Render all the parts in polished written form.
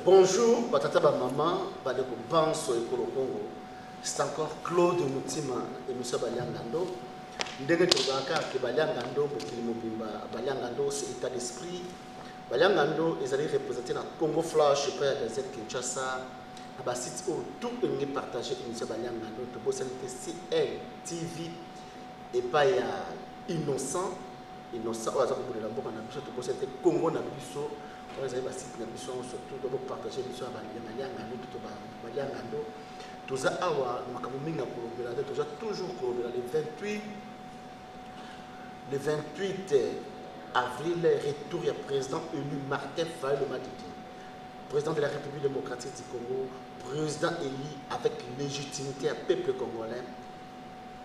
Bonjour, batata ba maman, badeko banso ekolo Congo. C'est encore Claude Moutima et Monsieur Baliangando. Ndenge tobaka ke Baliangando bokili mobimba Baliangando c'est état d'esprit. Baliangando ezali représenté na Congo Flash pa ya Gazette Kinshasa. Aba site où tout est partagé Monsieur Baliangando to bosalité CNTV et pas ya innocent oza ko bolela mboka na biso to bosalité Congo na biso. Vous avez site na biso surtout de partager biso ba Baliangando to ba Baliangando. Tous awa makamuminga kolobela te toujours kolobela le 28 avril retour du président élu Martin Fayulu Madidi, président de la République démocratique du Congo, président élu avec légitimité à peuple congolais.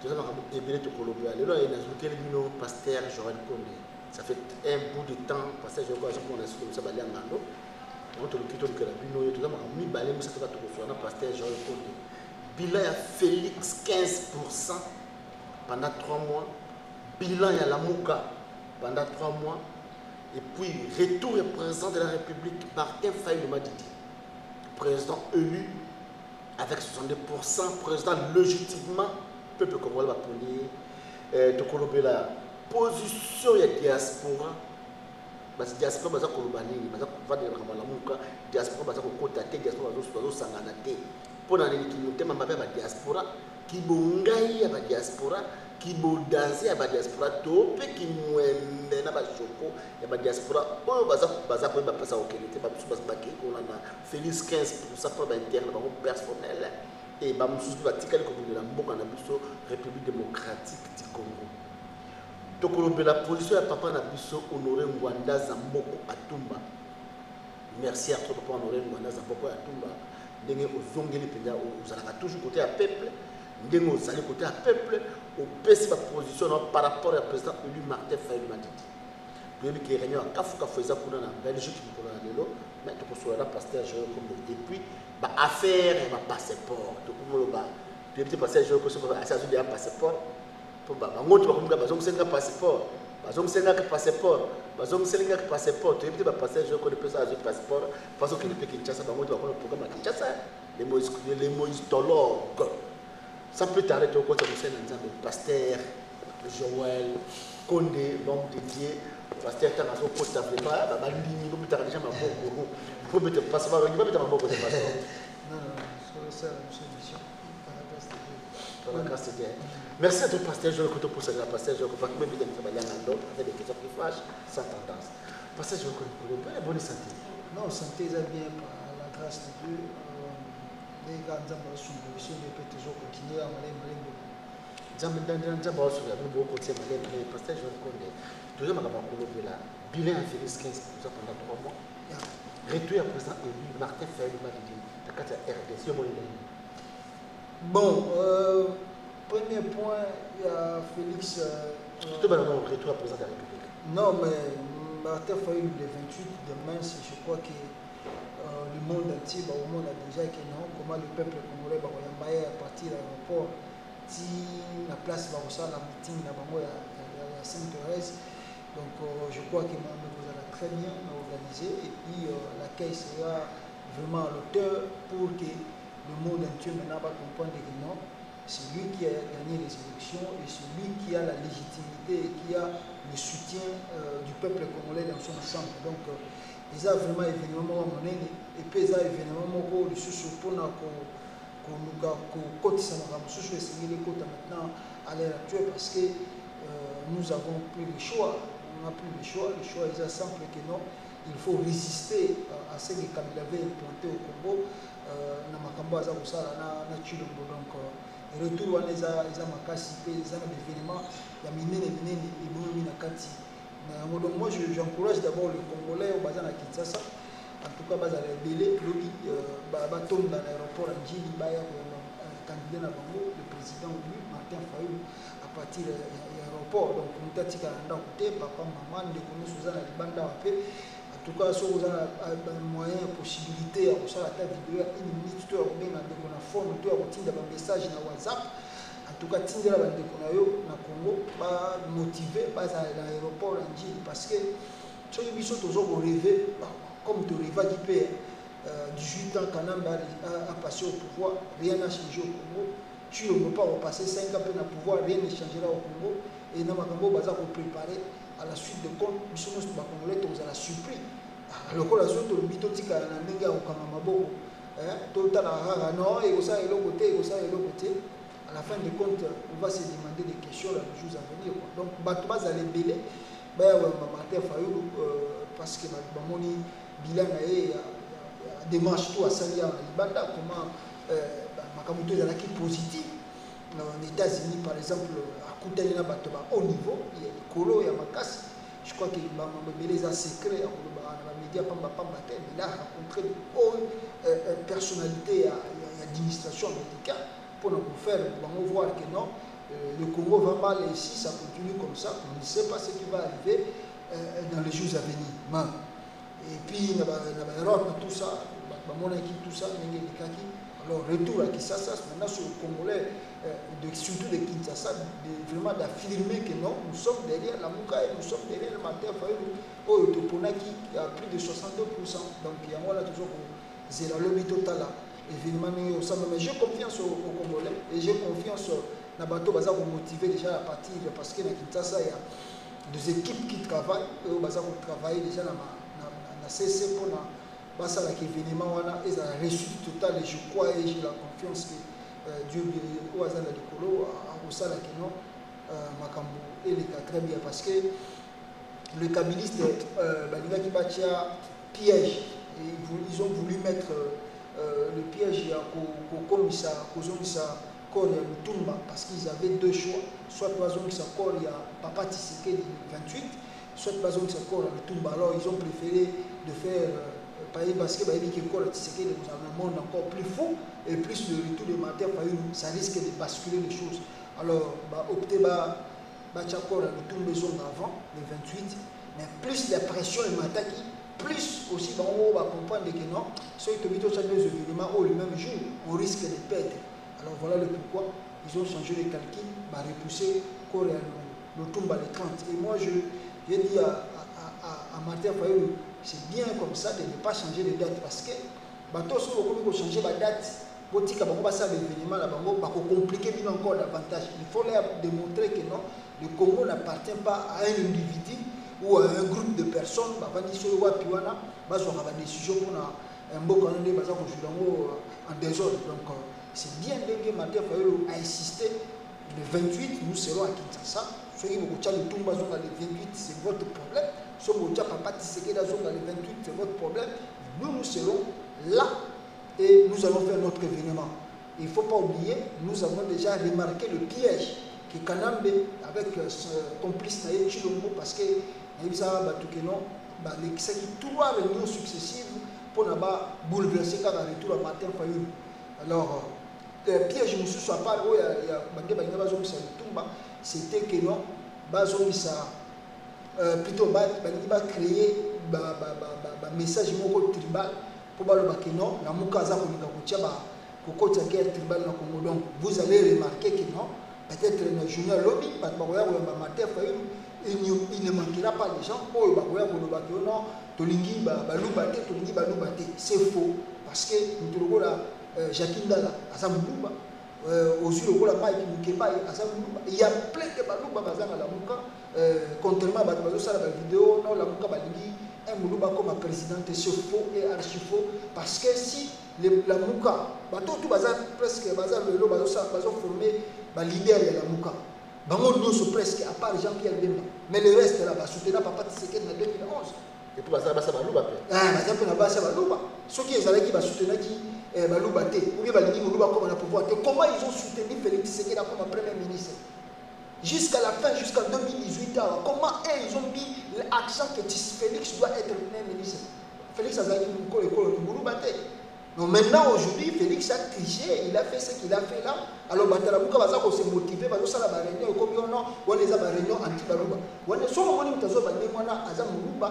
Tous makamuminga ebele to kolobela lelo ina zukeli bino pasteur Joël Kondé. Ça fait un bout de temps pasteur Joël Kondé on a su comme ça Baliangando. On te le quitte que la bino tous makamuminga balé musa to to so na pasteur Joël Kondé. Bilan à Félix 15% pendant 3 mois. Bilan à la Mouka pendant 3 mois. Et puis retour du président de la République Martin Fayulu Madidi. Président élu avec 62%. Président légitimement. Peuple congolais va prendre. De la position de la diaspora. Parce que la diaspora va kolobani. Parce que va de la Mouka. Diaspora va kotater. Diaspora va sanganate. Pour la diaspora, qui bongaï à la diaspora, qui bondanse à la diaspora, top, qui mouende à la choco, à la diaspora, oh, baza pour passer au Québec, on a Félix 15% pour l'interne, personnel, et Bamsous Vatican comme de la République démocratique du Congo. Donc, la position de Papa Nabiso honoré Mwanda Zamboko Atumba. Merci à toi, Papa honoré Mwanda Zamboko Atumba. Ndenge ozongeli penda ozalaka toujours côté à peuple ndenge ozali côté à peuple au pesi ba position par rapport au président élu Martin Fayulu Madidi puis qui réunion à kafuka foza kuna na Belgique pour la lelo mais to ko sola pasteur Joël Kondé et puis ba affaire et ba passeport to ko lo ba petit pasteur Joël Kondé ko asa de passeport pour ba ngoto ba kumka bazong senga passeport bazong senga que passeport bazong senga que passeport to petit ba pasteur Joël Kondé pesa a passeport parce que le pays Kinshasa ba ngoto ba ko programme à Kinshasa les Moïse Tologue ça peut t'arrêter au côté de Nzambe pasteur Joël Kondé l'homme dédié pasteur Tangazo Costa vraiment ba ndimi ko bitaka déjà maboko faut mettre passeport on va mettre maboko de passeport non ça la solution par la grâce de Dieu. Merci à toi, pasteur Joël Kondé, pour ça. Pasteur Joël Kondé, même si vous avez des questions qui fâchent, sans tendance. Pasteur Joël Kondé, bonne santé. Non, santé, ça vient par la grâce de Dieu. Les gars, nous avons reçu une mission, on peut toujours continuer à aller beaucoup. Nous avons reçu beaucoup de pasteur Joël Kondé. Toujours, nous avons reçu la bilan à Félix 15% pendant 3 mois. Retour à président élu, Martin Fayulu Madidi, la carte RDC. Bon, premier point, il y a Félix. Tout le monde retour à président de la République. Non, mais Martin Fayulu, le 28 demain, je crois que le monde entier, au monde a déjà que non, comment le peuple congolais va à partir de l'aéroport, si la place va aussi la meeting à Sainte-Thérèse. Donc, je crois que vous allez très bien organisé et puis l'accueil sera vraiment à l'auteur pour que le monde entier maintenant va comprendre que non, c'est lui qui a gagné les élections et c'est lui qui a la légitimité et qui a le soutien du peuple congolais dans son ensemble. Donc, ils ont vraiment événement et puis ils ont événement le sous pour nous maintenant à l'heure actuelle parce que nous avons pris le choix. On a pris le choix est simple que non, il faut résister à ce que Kabila avait implanté au Congo. Donc, retour à les makasi des événements, il y a donc moi j'encourage d'abord les Congolais au bazar à Kinshasa, en tout cas bazar belé lobby batom dans l'aéroport à Djili baya candidat le président Martin Fayulu à partir de l'aéroport. Donc on t'a dit qu'à papa maman de connaître Suzanne Libanda en tout cas sur un moyen possibilité à ça la vidéo une minute tu as bien dans la forme tu as retiré un message dans WhatsApp. En tout cas, si vous avez na Congo, pas motivé, pas à l'aéroport parce que si vous avez rêvé, comme tu rêves qui peut, 18 ans, Kanamba a passé au pouvoir, rien n'a changé au Congo. Tu ne peux pas repasser 5 ans pour pouvoir, rien ne changera au Congo. Et nous avons préparé à la suite de compte, nous sommes Congolais, nous avons surpris. Alors que la suite de l'Bitotika, la Nenga au Kamamabo, tout le temps, non, et ça et l'autre côté, et ça et l'autre côté. À la fin de compte, on va se demander des questions dans les jours à venir. Donc, Batouba Zalé Belé, Martin Fayou, parce que Bamoni, Bilan et démarche tout à Salia, Libanda, comment Makamuto est positif. En États-Unis, par exemple, à Koutelina Batoba, au niveau, il y a des colos, il y a Makas. Je crois qu'il y a des secrets, dans les médias, mais là, rencontré une personnalité et administration américaine pour nous faire voir que non, le Congo va mal et si ça continue comme ça, on ne sait pas ce qui va arriver dans les jours à venir. Et puis, il y a l'Europe, tout ça, tout ça, alors, retour à Kinshasa, maintenant sur le Congolais, surtout de Kinshasa, vraiment d'affirmer que non, nous sommes derrière la Mouka et nous sommes derrière le Martin Fayulu, au Toponaki, qui a plus de 62%. Donc, il y a moi là toujours c'est la lobby totale. Évidemment, mais j'ai confiance aux Congolais et j'ai confiance dans Bato Baza pour motiver déjà à partir parce que dans Kinshasa, il y a des équipes qui travaillent, et Baza pour travailler déjà dans la CC pour basa la événement et ça a reçu total et je crois et j'ai la confiance que Dieu au hasard de l'écolo a ça la non Makambo et les très bien parce que le kabiliste Balinga qui batia piège et ils ont voulu mettre le piège à Komisa Kozomisa Kor ya Lutumba parce qu'ils avaient deux choix soit Kozomisa Kor ya Papa Tshisekedi 28 soit Kozomisa Kor ya Lutumba alors ils ont préféré de faire parce que c'est un monde encore plus fou et plus le retour de Martin Fayulu, ça risque de basculer les choses. Alors, opter Bachakor le tour de zone avant, le 28, mais plus la pression est m'attaque, plus aussi on va comprendre que non, ceux qui ont des événements au même jour, on risque de perdre. Alors voilà le pourquoi ils ont changé les calculs, repousser le tombe le 30. Et moi, je dis à Martin Fayulu, c'est bien comme ça de ne pas changer de date parce que bateau sur le changer la date pour dire qu'on va faire l'événement là va compliquer encore davantage. Il faut leur démontrer que non, le Congo n'appartient pas à un individu ou à un groupe de personnes. Va dire sur le Wapiwana, va avoir des décisions pour un beau candidat va en désordre. Donc c'est bien que Martin Fayulu a insisté. Le 28 nous serons à Kinshasa. Ceux qui vont le tomber le 28 c'est votre problème. Si vous avez Papa Tshisekedi dans le 28, c'est votre problème. Nous serons là et nous allons faire notre événement. Il ne faut pas oublier, nous avons déjà remarqué le piège que Kanambe, avec son complice Naye Chilombo, parce que c'est trois réunions successives pour bouleverser quand on retour à Martin Fayulu. Alors, le piège ne soit pas c'était que non, plutôt créer un message tribal pour que non, la Moukaza guerre tribale dans Congo. Donc vous allez remarquer que non, peut-être le junior lobby, il ne manquera pas les gens c'est faux parce que nous avons Jacques Ndala il y a plein de balouba bazanga la Mouka contrairement à la vidéo non la Mouka balingi un moulouba comme président c'est faux et archi faux parce que si la Mouka tout bazar presque bazar le lo bazo formé ba leader de la Mouka bango nous presque à part Jean-Pierre Bemba mais le reste là ba soutenir Papa Tshisekedi en 2011 et puis bazar balouba bazar na balouba ceux qui ezalaki ba soutenir qui balouba te ou bien balingi moulouba comme on a pouvoir comment ils ont soutenu Félix Tshisekedi comme premier ministre jusqu'à la fin, jusqu'en 2018, comment ils ont mis l'accent que Félix doit être le premier ministre. Félix a dit donc maintenant, aujourd'hui, Félix a triché, il a fait ce qu'il a fait là. Alors, Batalamouka va se motiver, va se la réunion, comme on les a réunion anti-Balouba. On est sur le monde où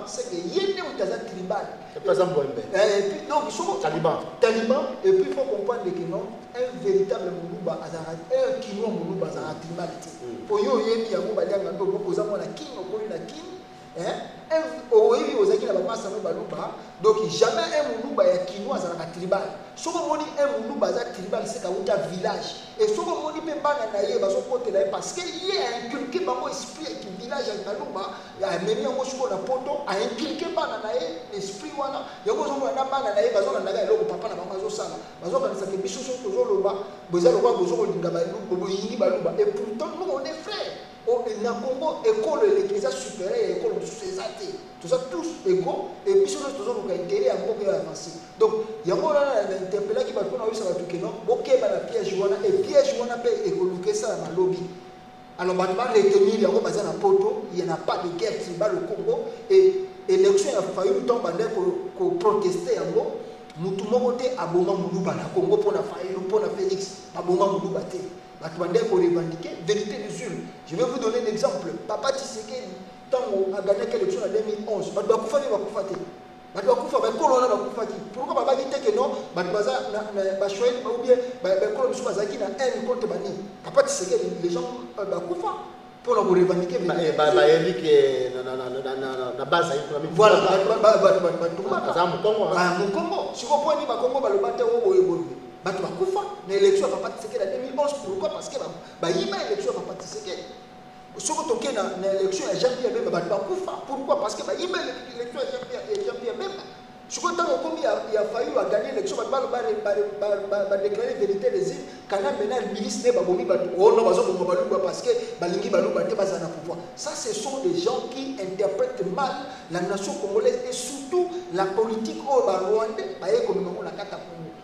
c'est que y a un tribal. Et puis, donc, ils sont talibans. Et puis, il faut comprendre que non, un véritable Moulouba, un Kino Moulouba, c'est un tribalité. Pour eux, il y a un Moulouba, il y a un Moulouba, donc jamais un Moulouba, mouvement azalaka tribal soko moni un mulu baza tribal c'est kauta village et soko moni pe bana na ye bazokotela ye parce que ye a inculqué bango esprit qui village ya Kalumba ya memi yango soko na poto a inculqué bana na ye esprit wana yango zongo na bana na ye bazolanda ga eloko papa na bango azosala bazokanisa ke biso so tozoloba boza lokwa bozokolinga boyingi baluba et pourtant nous on est frères na Congo école l'église supérieure école de société tout ça tous égaux et puis sur nous toujours nous intérêt à beaucoup avancer donc yango là interpeller qui va prendre ça va tout que non OK ba la piège wana et piège wana pe écoloquer ça na lobby alors ba retenir yango baza na poto il y en a pas de guerre tribale au Congo et élection a failli temps bande ko protester yango mutu moko te aboma muluba na Congo pour na failli pour na Félix aboma muluba te. Pour revendiquer vérité des urnes. Je vais vous donner un exemple. Papa Tshisekedi, quand on a gagné l'élection en 2011, pourquoi papa dit que non, ou bien Papa Tshisekedi, les gens pour revendiquer. Voilà, Batu bakufa na élection Papa Tshisekedi en 2011 pourquoi parce que yima élection Papa Tshisekedi soko toke na élection ya Jean-Pierre Bemba batu bakufa pourquoi parce que yima élection ya Jean-Pierre Bemba soko tango kombi ya failli à gagner l'élection ba déclarer vérité des îles kana mena ministre ba bomi batu oh non bazo bomba baluba parce que balingi baluba te bazana pouvoir ça ce sont des gens qui interprètent mal la nation congolaise et surtout la politique au Rwandais ba yeko mimo na kata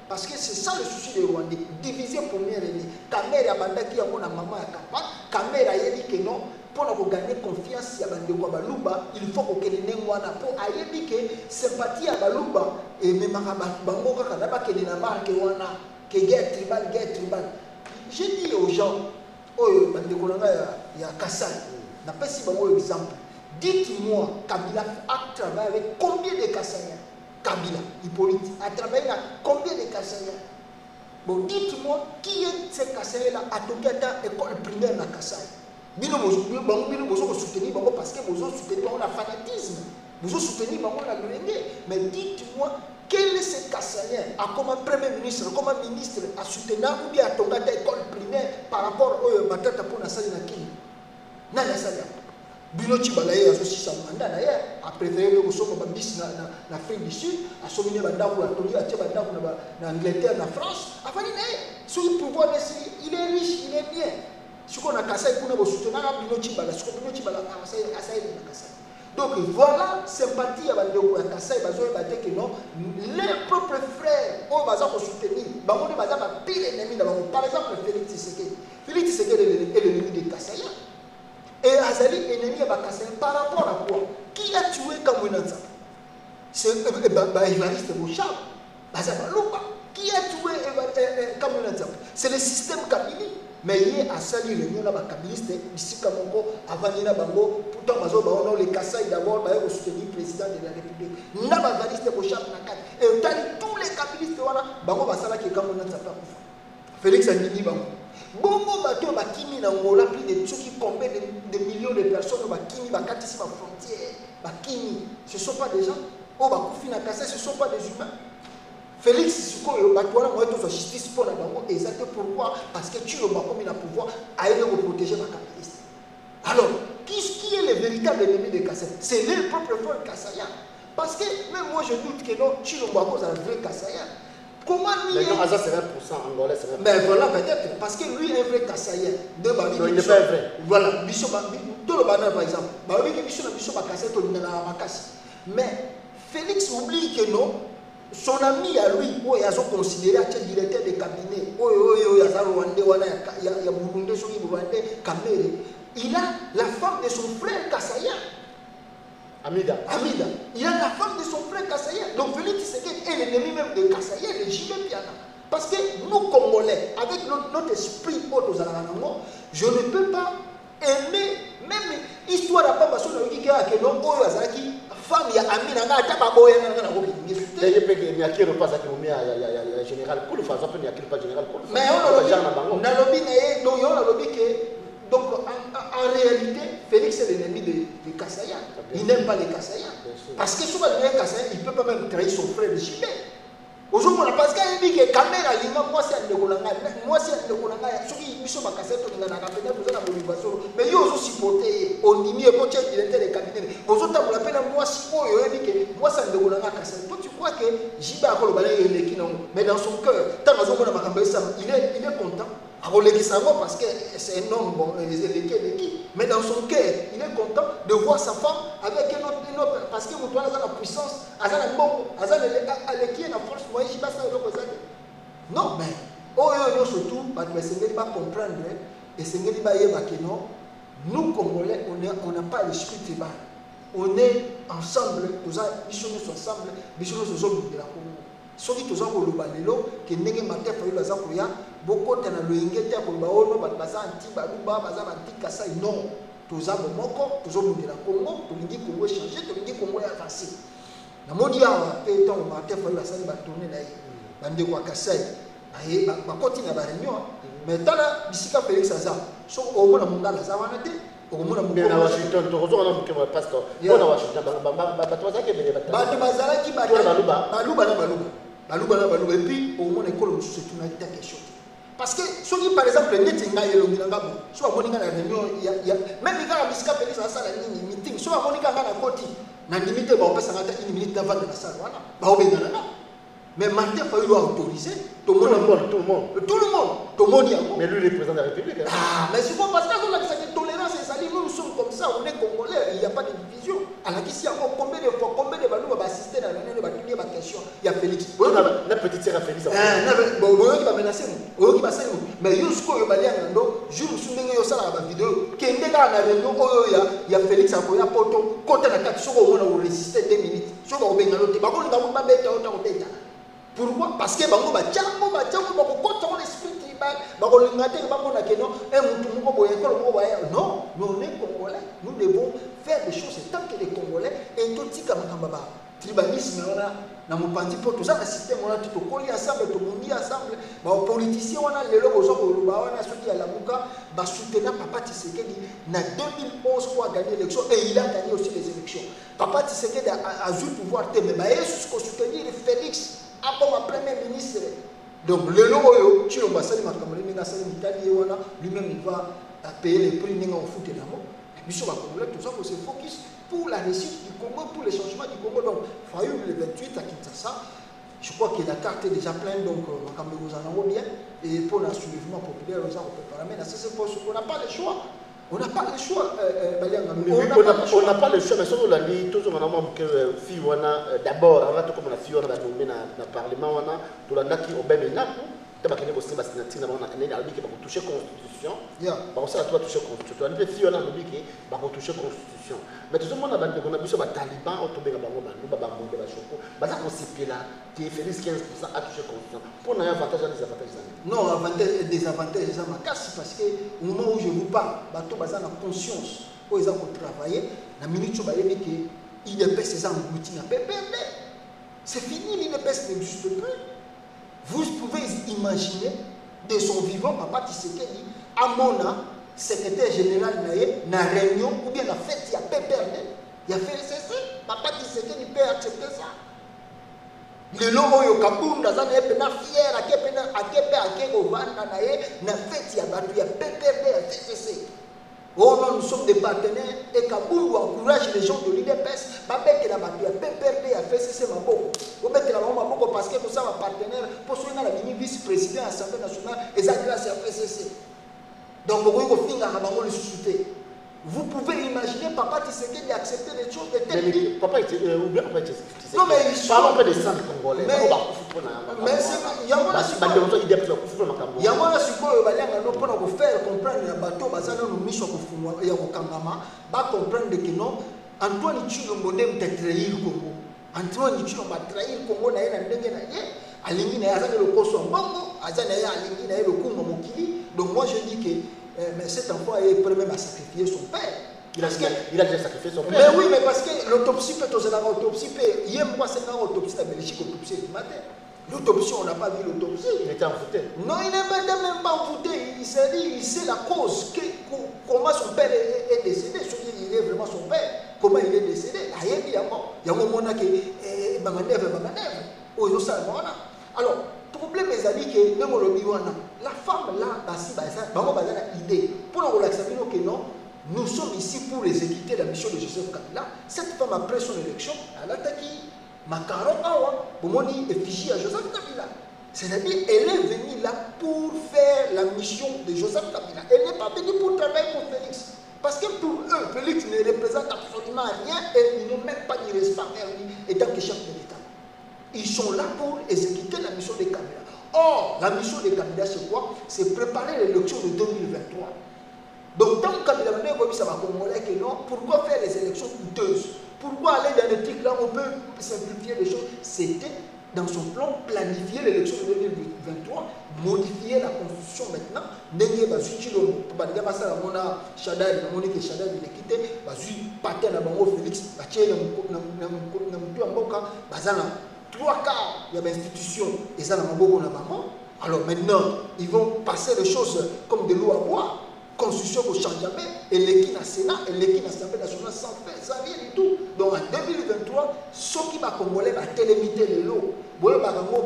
parce que c'est ça le souci des Rwandais. Diviser première année. Caméra banda qui a mon maman à Kapa. Caméra yedi que non. Pour gagner confiance à Bandeko Baluba, il faut que les Nengwana pour ayebi que sympathie à Baluba et même à Bango Kanaba que les Namar que wana que guerre tribal. J'ai dit aux gens, oh Bandeko il y a Kassai. N'a pas si bon exemple. Dites-moi, Kabila a travaillé avec combien de Kassaïens? Kabila, Hippolyte, a travaillé là combien de Kassaïens? Bon, dites-moi, qui est ce Kassaïens-là à Tokyo école primaire à Kassaï? Bino vous soutenir parce que vous soutenez le fanatisme, vous soutenez la lumière. Mais dites-moi, quel est ce Kassaïen à comment premier ministre, comment ministre à soutenir ou bien à Tokyo école primaire par rapport au Matata pour la salle de la Kine? Non, la salle. Bino Chibalaye a aussi sa mandat d'ailleurs, a préféré que vous bis en Afrique du Sud, a somminé Bandako, a tenu à Tchébandako en Angleterre, en France, a fallu sur le pouvoir, il est riche, il est bien. Ce qu'on a cassé, pour nous soutenir, Bino Chibala, ce qu'on Bino Chibala a cassé, donc voilà, sympathie à Bandako, à Kassai, que non, leurs propres frères, au bazar pour soutenir, Bango bazar va pire ennemi d'abord. Par exemple, Félix Tshisekedi. Félix Tshisekedi est l'ennemi des Kassaïens. Et Azali ennemi à Bakassin par rapport à quoi? Qui a tué Kamouinanza? C'est Évariste Bouchard. Qui a tué Kamouinanza? C'est le système Kabili. Mais il y a sali réunion là kabiliste ici Kamongo avant Nina Bango pourtant bazo ba les Kassai d'abord ba soutenir le président de la République. Na ba Évariste Bouchard na kat. Et tous les kabilistes wana bango basala ki Kamouinanza pas kufa. Félix Andini Bango. Bongo bateau bakimi na ngola plus de ceux qui combien de millions de personnes bakimi bakatisi ba frontière bakimi ce sont pas des gens oh bakufi na kasa ce sont pas des humains. Félix Sikoyo batouana moi tout justice pour la bango exactement pourquoi parce que tu le bakomi na pouvoir à aller protéger ma capitaliste. Alors qui est le véritable ennemi de Kassai? C'est leur propre frère Kassaïen parce que même moi je doute que non tu le bako c'est un vrai Kassaïen. Comment lui mais non, ça c'est 20% angolais, c'est 20%. Mais voilà, peut-être, parce que lui est un vrai Kassaïen. Non, il n'est pas vrai. Voilà, tout le banal par exemple. Mais Félix oublie que non, son ami à lui, il a considéré à tel directeur de cabinet, il a la femme de son frère Kassaïen. Amida. Il a la femme de son frère Kassaïen. Donc Félix Tshisekedi est l'ennemi même de Kassaïen, de Gilles Piana. Parce que nous, Congolais, avec notre esprit, je ne peux pas aimer, même histoire à Papa Sono qui a que non, femme, il y a Amina, il y a général Kouloufa, il y a général Kouloufa. Mais on a lobby que. Donc, en réalité, Félix est l'ennemi des Kassaïens. Il n'aime pas les Kassaïens. Parce que souvent, les Kassaïens, il ne peut pas même trahir son frère de Gilbert. Aujourd'hui, parce qu'il dit que caméra, moi c'est un de moi c'est un de ceux qui sont ma cassette, on a la peine pour la motivation. Mais ils ont aussi supporté, on dit mieux, quand il était les cabinets. Aux autres, on l'appelle moi si il dit que moi c'est un de cassette. Toi, tu crois que Jiba a le balai et les mais dans son cœur, tant que il est content. Parce que c'est un homme, bon, mais dans son cœur, il est content de voir sa femme avec un autre parce que vous avez la puissance, qui est la force, non, mais surtout, ne pas comprendre et c'est que non, nous Congolais, on n'a pas l'esprit tribal. On est ensemble, nous sommes ensemble, nous sommes de la Congo. Soki toza koloba lelo ke ndenge matin fa yoza koya bokota na loyenge te koloba ono baza anti baluba baza anti kasa non toza bomoko tozo mundela Congo tolingi Congo changer tolingi Congo ya avancer na modi awa pe tant matin fa yoza sali ba tourner na ye bande kwa kasai aye ba koti na ba réunion mais tala bisika Félix aza so o mona mungala za wana te o mona mungala na Washington to rozo na mukema pastor bona Washington ba toza ke bele ba bazala ki ba baluba et puis au moins école c'est une question parce que ceux qui par exemple netinga yelongilanga bo so aboninga na réunion même il a bisika Félix na sala ni meeting so aboninga na koti na limite ba opesa ngata 1 minute avant de la salle wana ba obengana na mais Martin Fayulu a autorisé tout le monde mais lui le président de la République mais c'est pas parce que on a cette tolérance et ça dit nous sommes comme ça on est congolais il n'y a pas de division alors qu'ici encore combien de fois combien de balou va assister dans l'année de battre ma question il y a Félix la petite sœur Félix bon qui va menacer nous qui va salir mais jusqu'au yo balia ngando jour sundenge yo sala ba vidéo kende ka na réunion il y a Félix a koya poto côté na kati soko on a résister 2 minutes soko obengalo te ba ko nga ba beta otaka pourquoi? Parce que bango ba tchango bako kota on esprit tribal bako lingate bako na keno mutu moko boye ko moko ba non nous on est congolais nous devons faire des choses tant que les congolais et tout tika makamba tribalisme on na mopandi po tout ça le système on a tout koli ensemble tout mundi ensemble ba politiciens on a lelo bozo ko ba on a soki à la muka ba soutenir Papa Tshisekedi na 2011 pour gagner l'élection et il a gagné aussi les élections Papa Tshisekedi a eu le pouvoir mais ba yesu ko soutenir Félix comme premier ministre. Donc, le logo, tu l'as passé, lui-même il va payer les prix au foot et l'amour. Et puis, tout ça, on se focus pour la réussite du Congo, pour les changements du Congo. Donc, Fayou, le 28 à Kinshasa, je crois que la carte est déjà pleine, donc nous allons bien. Et pour le soulèvement populaire, on peut pas ramener. On n'a pas le choix. On n'a pas le choix. On n'a pas le choix, mais si on l'a dit, tout le monde a d'abord, avant tout comme la fille, on a nommé dans le Parlement, on a dit qu'on a touché la Constitution. On sait que toucher la Constitution. On a dit qu'on a touché la Constitution. Mais tout le monde a dit qu'on a vu les talibans, on a tombé dans le choco. On a constitué là, qui est Félix 15% à toucher la Constitution. Pour nous, il y a avantage et des avantages. Non, des avantages, c'est ma casse parce que au moment où je vous parle, bateau basa na conscience, où ils ont travaillé, la minute où ils ont dit qu'il y a des gens qui ont PPP. C'est fini, l'INPS n'existe plus. Vous pouvez imaginer de son vivant, Papa Tshisekedi, à Mona, secrétaire général na réunion, ou bien la fête, il y a PPRD, il y a fait ceci, Papa Tshisekedi peut accepter ça. Le logo yo kabunda za na pena fier akepena akepe akeko vanda na ye na fête ya batu ya PPRD ya CCC. Oh non, nous sommes des partenaires et Kaboul encourage les gens de l'IDPS. Babek la batu ya PPRD a CCC maboko. Babek la maboko parce que nous sommes partenaires pour soutenir la vice-président de l'Assemblée nationale et ça grâce à FCC. Donc vous pouvez finir à bango le susciter. Vous pouvez imaginer Papa Tshisekedi d'accepter des choses de telles dire. Papa était oublié Papa était. Non mais il parle un peu des centres congolais. Mais c'est il y a moi il y a moi sikoyo balanga no pona ko faire comprendre ya bato bazana no mission ko fungwa ya ko kangama ba comprendre que non Antoine Tshilombo ndem trahir Congo. Antoine Tshilombo trahir Congo na yena ndenge na ye alingi na azana le koso mbongo azana ya alingi na le kunga mokili. Donc moi je dis que mais cet enfant est prêt même à sacrifier son père. Il a déjà sacrifié son père. Mais oui, mais parce que l'autopsie peut être l'autopsie. Il y a moi c'est une autopsie de Belgique, autopsie du matin. L'autopsie, on n'a pas vu l'autopsie. Il était envoûté. Non, il n'est même pas envoûté. Il s'est dit, il sait la cause, comment son père est décédé. Il est vraiment son père. Comment il est décédé. Il y a un moment qui est manœuvre. Oh, il y a ça. Alors, problème est que la femme là, idée. Pour nous relaxer, que non, nous sommes ici pour exécuter la mission de Joseph Kabila. Cette femme, après son élection, elle a attaqué Makaro Awa, pour effigie à Joseph Kabila. C'est-à-dire, elle est venue là pour faire la mission de Joseph Kabila. Elle n'est pas venue pour travailler pour Félix. Parce que pour eux, Félix ne représente absolument rien et ils n'ont même pas de respect vers lui étant que chef de l'État. Ils sont là pour exécuter la mission de Kabila. Or, la mission de Kabila, c'est quoi? C'est préparer l'élection de 2023. Donc, tant que Kabila ça va comprendre que non, pourquoi faire les élections coûteuses? Pourquoi aller dans des trucs là où on peut simplifier les choses? C'était dans son plan planifier l'élection de 2023, modifier la constitution maintenant. N'est-ce pas si tu le passer à mon Chadad, mon équipe Chadad, il est quitté, partir à Bango Félix, trois quarts il y a des institutions et ça n'a pas beaucoup. Alors maintenant, ils vont passer les choses comme de l'eau à boire. Constitution ne change jamais, et l'équipe na Sénat, et l'équipe l'Assemblée nationale sans faire, ça rien du tout. Donc en 2023, ce qui va Congolais va télémiter les lots. Vous voyez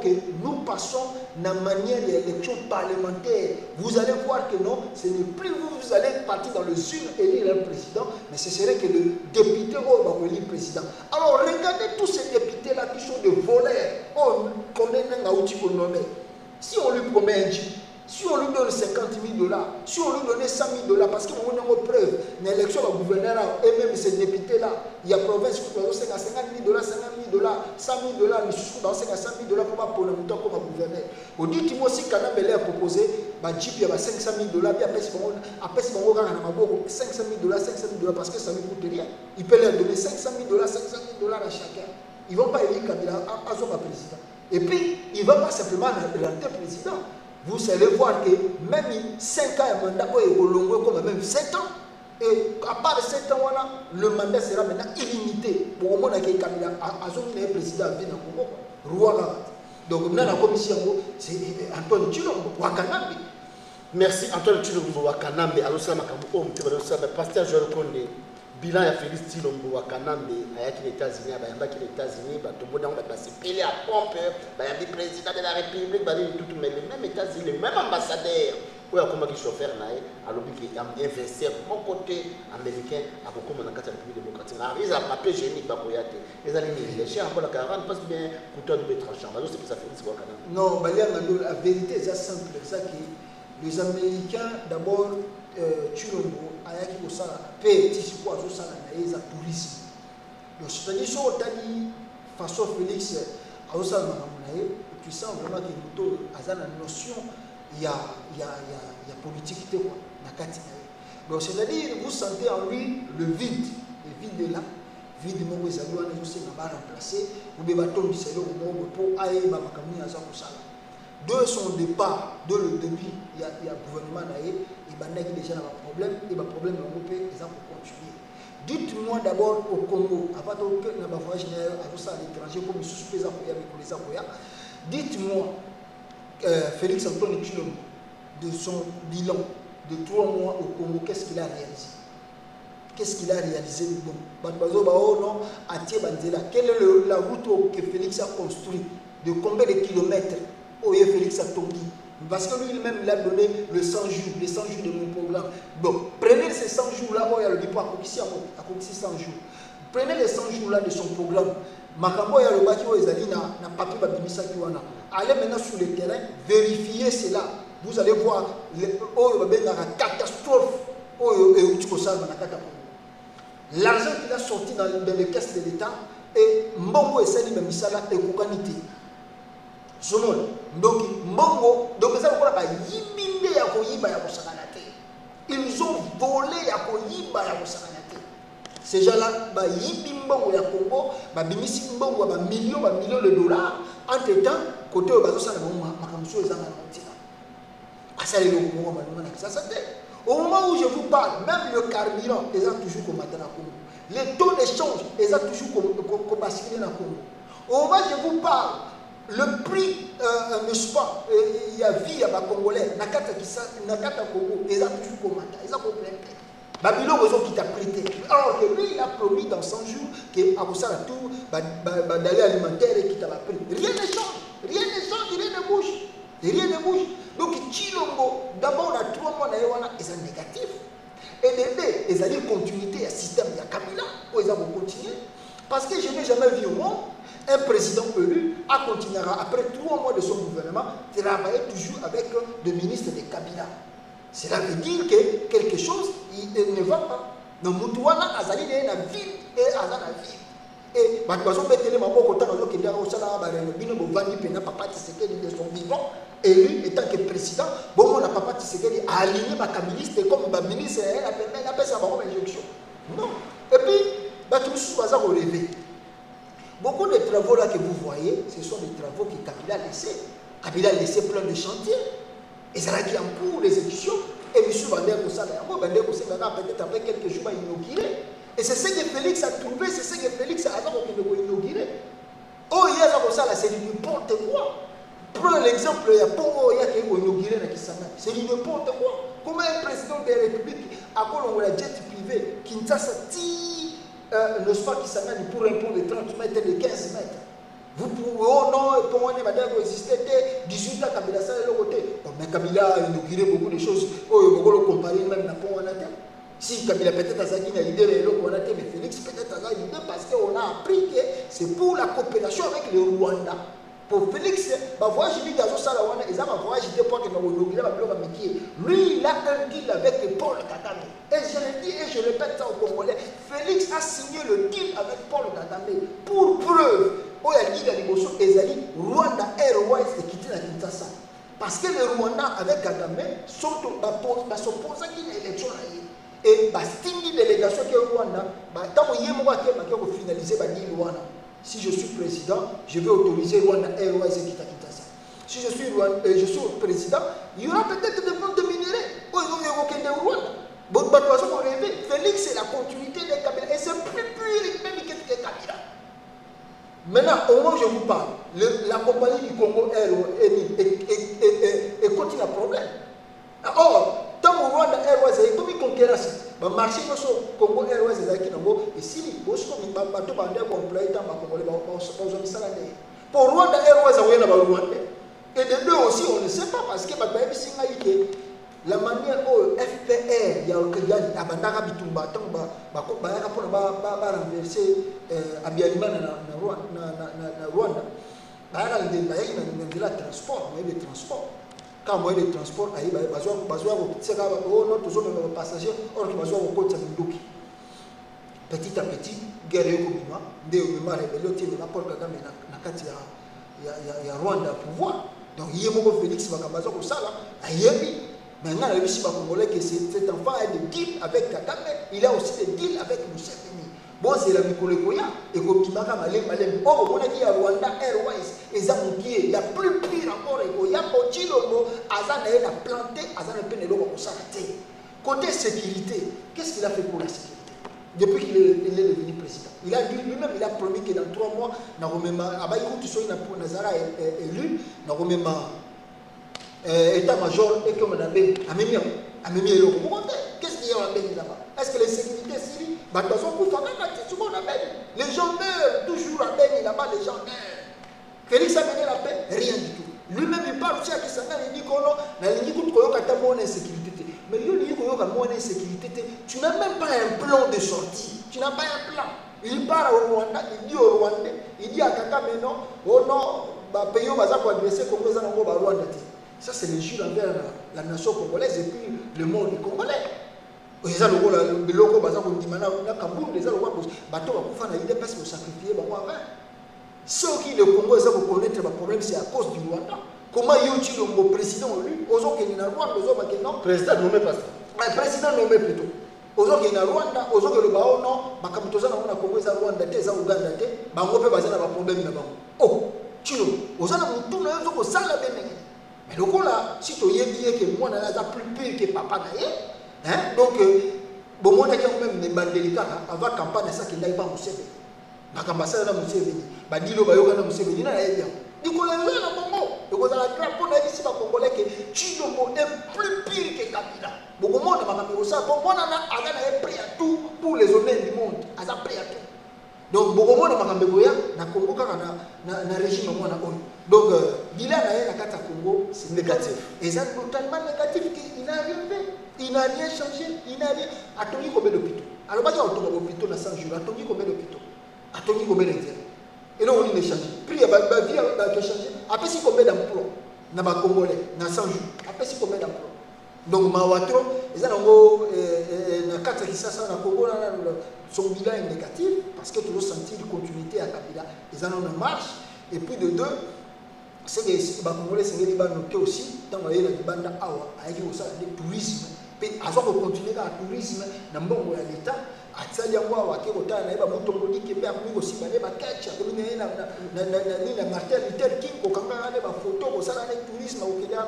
que nous passons dans la manière d'élection parlementaire. Vous allez voir que non, ce n'est plus vous allez partir dans le urnes élire un président, mais ce serait que le député va élire président. Alors regardez tous ces députés-là qui sont des voleurs. Oh, combien on nommer? Si on lui promet un jeep, si on lui donne 50 000 $, si on lui donne 100 000 $, parce qu'on a une preuve, dans l'élection du gouverneur et même ces députés-là, il y a province qui ont 50 000 $, 50 000 $, 100 000 $, mais ils ont 100 000 $ pour le montant comme gouverneur. On dit que aussi, quand on a proposé, il y a 500 000 $, puis après, si on a 500 000 $, 500 000 $, parce que ça ne coûte rien. Il peut leur donner 500 000 $, 500 000 $ à chacun. Ils ne vont pas élire Kabila à son président. Et puis, il ne va pas simplement rentrer président. Vous allez voir que même 5 ans, un mandat est long comme même 7 ans. Et à part 7 ans, le mandat sera maintenant illimité. Pour le moment, il y a un président à Congo, Roi. Donc, dans la commission, c'est Antoine Tshilombo, Wakanambe. Merci Antoine Tshilombo, Wakanambe. Alors, ça m'a pasteur Joël Kondé. Bilan ya Félix Tshilombo Wakanambe ayaki les États-Unis, bayambaki les États-Unis, tout le monde a passé pelé à pompe, bayambi président de la République, tout, mais les mêmes États-Unis, les mêmes ambassadeurs, où il y a comme chauffeur à l'objet qui a investi mon côté américain à beaucoup de la République démocratique. Ils ont un papier génique, ils ont les chiens encore la caravane, parce que bien couteau de tranchant. C'est pour ça Félix Wakanambe. Non, la vérité c'est simple, c'est que les Américains d'abord Tshilombo ayaki kosala pe tisiko azosala na ye eza tourisme. Donc c'est-à-dire so otali façon Félix azosala makambo na ye, tu sens vraiment que moto aza na notion ya politique te quoi na kati na ye. Donc c'est-à-dire vous sentez en lui le vide est là, vide moko ezali wana ezosenga ba remplacer ou be batondisa eloko moko po ayeba makambo aza kosala. De son départ, de le début, il y a un gouvernement et il y a déjà un problème, et un problème européen, ils ont continuer. Dites-moi d'abord au Congo, avant que nous avons voyagé à l'étranger, comme nous sommes les dites-moi, Félix Antoine Tshilombo, de son bilan de 3 mois au Congo, qu'est-ce qu'il a réalisé? Qu'est-ce qu'il a réalisé? Quelle est la route que Félix a construite? De combien de kilomètres? Félix Atongi, parce que lui-même il a donné le 100 jours, de mon programme. Donc, prenez ces 100 jours-là, il y a le dépôt à Kokisi 100 jours. Prenez les 100 jours-là de son programme. Makambo ya le baki ezali na papier babimisa kiwana. Allez maintenant sur le terrain, vérifiez cela. Vous allez voir la catastrophe. L'argent qu'il a sorti dans les caisses de l'État et Mbongo et Sali Misala et Koukanité. Donc, Mbongo, donc ils ont volé à Koyiba ya Kosakanate. Ces gens-là, Yibi Mbongo ya Congo, Bimisi Mbongo, millions de dollars. Entre-temps, côté Bazosana, Makamuso et Zanamantina. Au moment où je vous parle, même le carburant, ils ont toujours combattu dans Congo. Les taux d'échange, ils ont toujours basculé dans Congo. Au moment où je vous parle, le prix, n'est-ce pas, il y a vie à Congolais, Nakata Congo, ils ont toujours commenté, ils ont compris. Babylone, ils ont qui t'a prêté. Alors que lui, il a promis dans 100 jours qu'il a tout d'aller alimentaire et qu'il t'a pris. Rien ne change, il Et rien ne bouge. Donc, Chilombo, d'abord, on a 3 mois, c'est négatif. Et les deux, ils ont une continuité, un système, il y a Kabila, où ils vont continuer. Parce que je n'ai jamais vu au monde un président élu a continuera après 3 mois de son gouvernement travailler toujours avec le ministre de Kabila. Cela veut dire que quelque chose ne va pas. Donc, Moutouana, Azali, il y a une ville et Azali, la ville. Et bah, de son vivant, élu étant que président, bon, on n'a pas Tshisekedi a aligné ma ministre comme ma ministre, elle appelle ça une injection. Non. Et puis, bah, tout ce qu'on a relevé. Beaucoup de travaux là que vous voyez, ce sont des travaux que Kabila a laissés. Kabila a laissé plein de chantiers. Et ça a qui en cours d'exécution. Et M. Vander Koussala, peut-être après quelques jours, va inaugurer. Et c'est ce que Félix a trouvé, c'est ce que Félix a inauguré. Oh, il y a ça, c'est du n'importe quoi. Prends l'exemple, il y a Pongo, il y a qui a inauguré dans Kisanga. C'est du n'importe quoi. Comment un président de la République a la jet privé, Kinshasa, ne soit Kisanga pour un pont de 30 mètres et de 15 mètres. Vous pouvez, oh non, comment on va exister 18 ans, Kabila, ça de l'autre côté. Mais Kabila a inauguré beaucoup de choses. Oh, il faut le comparer même à Pont en Athènes. Si Kabila peut-être a une idée de l'autre côté, mais Félix peut-être a une idée parce qu'on a appris que c'est pour la coopération avec le Rwanda. Pour Félix, ma voyage dit dans ce salon, ils ont voyage de pour que lui, il a un deal avec Paul Kagame. Et je le dis et je répète ça aux Congolais. Félix a signé le deal avec Paul Kagame. Pour preuve, il a dit dans les Ezali, Rwanda Airways est quitté la Kinshasa. Parce que le Rwanda avec Kagame s'oppose à une élection. Et une délégation qui est au Rwanda, tant qu'il y a finaliser le deal Rwanda. Si je suis président, je vais autoriser Rwanda Airways et Kinshasa. Si je suis président, il y aura peut-être des ventes de minerais. Oh, il y aura aucun de Rwanda. Bon, Félix, c'est la continuité de Kabila. Et c'est plus pur même que Kabila. Maintenant, au moment où je vous parle, la compagnie du Congo continue à problème. Or, tant que Rwanda Airways est comme une concurrence, le marché de Congo Airways est qui et si vous avez un bateau qui est complet, pour Rwanda Airways, et de deux aussi, on ne sait pas parce que la manière dont FPR, il y a Abandara Bitumba, renverser Abialima na Rwanda, il y a transport, quand moi les transports aïe besoin passagers or qui besoin au côté petit à petit guerre communément de rébellion de la Paul Kagame na kati ya Rwanda pouvoir donc il y a mon Félix Bakabazo ko sala ayebi maintenant le bisi ba congolais que cet enfant a des deals avec Kagame, il a aussi des deals avec Museveni. Bon, c'est la Mikolekoya, et comme tu m'as malé, or, on a dit à Rwanda Airways, et ça, il y a plus pire encore, il y a Pochilombo, Azan a planté, Azan a peine de s'arrêter. Côté sécurité, qu'est-ce qu'il a fait pour la sécurité? Depuis qu'il est devenu président. Il a dit lui-même, il a promis que dans 3 mois, Nazara est élu, état-major et comme on a dit, qu'est-ce qu'il y a là-bas? Est-ce que les sécurités syriennes, les gens meurent toujours à Beni là-bas, les gens meurent. Félix a mené la paix, rien du tout. Lui-même il parle aussi à Kisanga, il dit qu'on a une sécurité. Mais lui, il dit qu'on a une sécurité. Tu n'as même pas un plan de sortie. Tu n'as pas un plan. Il part au Rwanda, il dit au Rwandais, il dit à Kagame non, oh non, pays où va agresser comme ça dans le Rwanda. Ça, c'est le jeu envers la nation congolaise et puis le monde congolais. Les gens qui ont dit ceux qui le Congo connaissent le problème, c'est à cause du Rwanda. Comment le président lui, président nommé pas ça. Président nommé plutôt. Aujourd'hui, il y a Rwanda, aujourd'hui, le Rwanda, oh, Chilo, mais le là, si tu as dit que moi, je suis plus pire que papa, donc, bon, moi, je suis même des délicats avant la campagne, ça qui n'est pas Museveni. La campagne, c'est Museveni. Bah, dis-le, bah, il y a Museveni, il y a bien. Du coup, il y a un moment, il y a un drapeau, il y a ici, Congolais, que Chilombo est plus pire que Kabila. Beaucoup de monde m'a dit ça. Pour moi, on a pris à tout pour les honneurs du monde. On a pris à tout. Donc, beaucoup de monde m'a dit que na Congo, na régime, donc, Bila na Kata Congo, c'est négatif. Et c'est totalement négatif. Il n'a rien fait. Il n'a rien changé. Il n'a rien. Attendez combien d'hôpitaux? Alors, pas qu'on tombe l'hôpital dans 100 jours. Attendez combien d'hôpitaux? Attendez combien d'intérêts? Et là, on dit changer. Puis, il y a vie qui a changé. Après, c'est combien d'emplois? Dans les Congolais, dans 100 jours. Après, c'est combien d'emplois? Donc, Mawatro, ils ont dans 4 qui sont dans Congo, son bilan est négatif parce que toujours sentir une continuité à Kabila. Ils en ont en marche. Et puis, de deux, c'est que les Congolais sont notés aussi dans le bande awa, avec le tourisme. Puis, à ce qu'on continue à tourisme, dans le bon l'État, à Tsaliangwa, à Kérota, à Motomoni, qui est aussi à Catch, à Martin Luther King, au Kanga, à photo, au salon de tourisme, au Kenya, à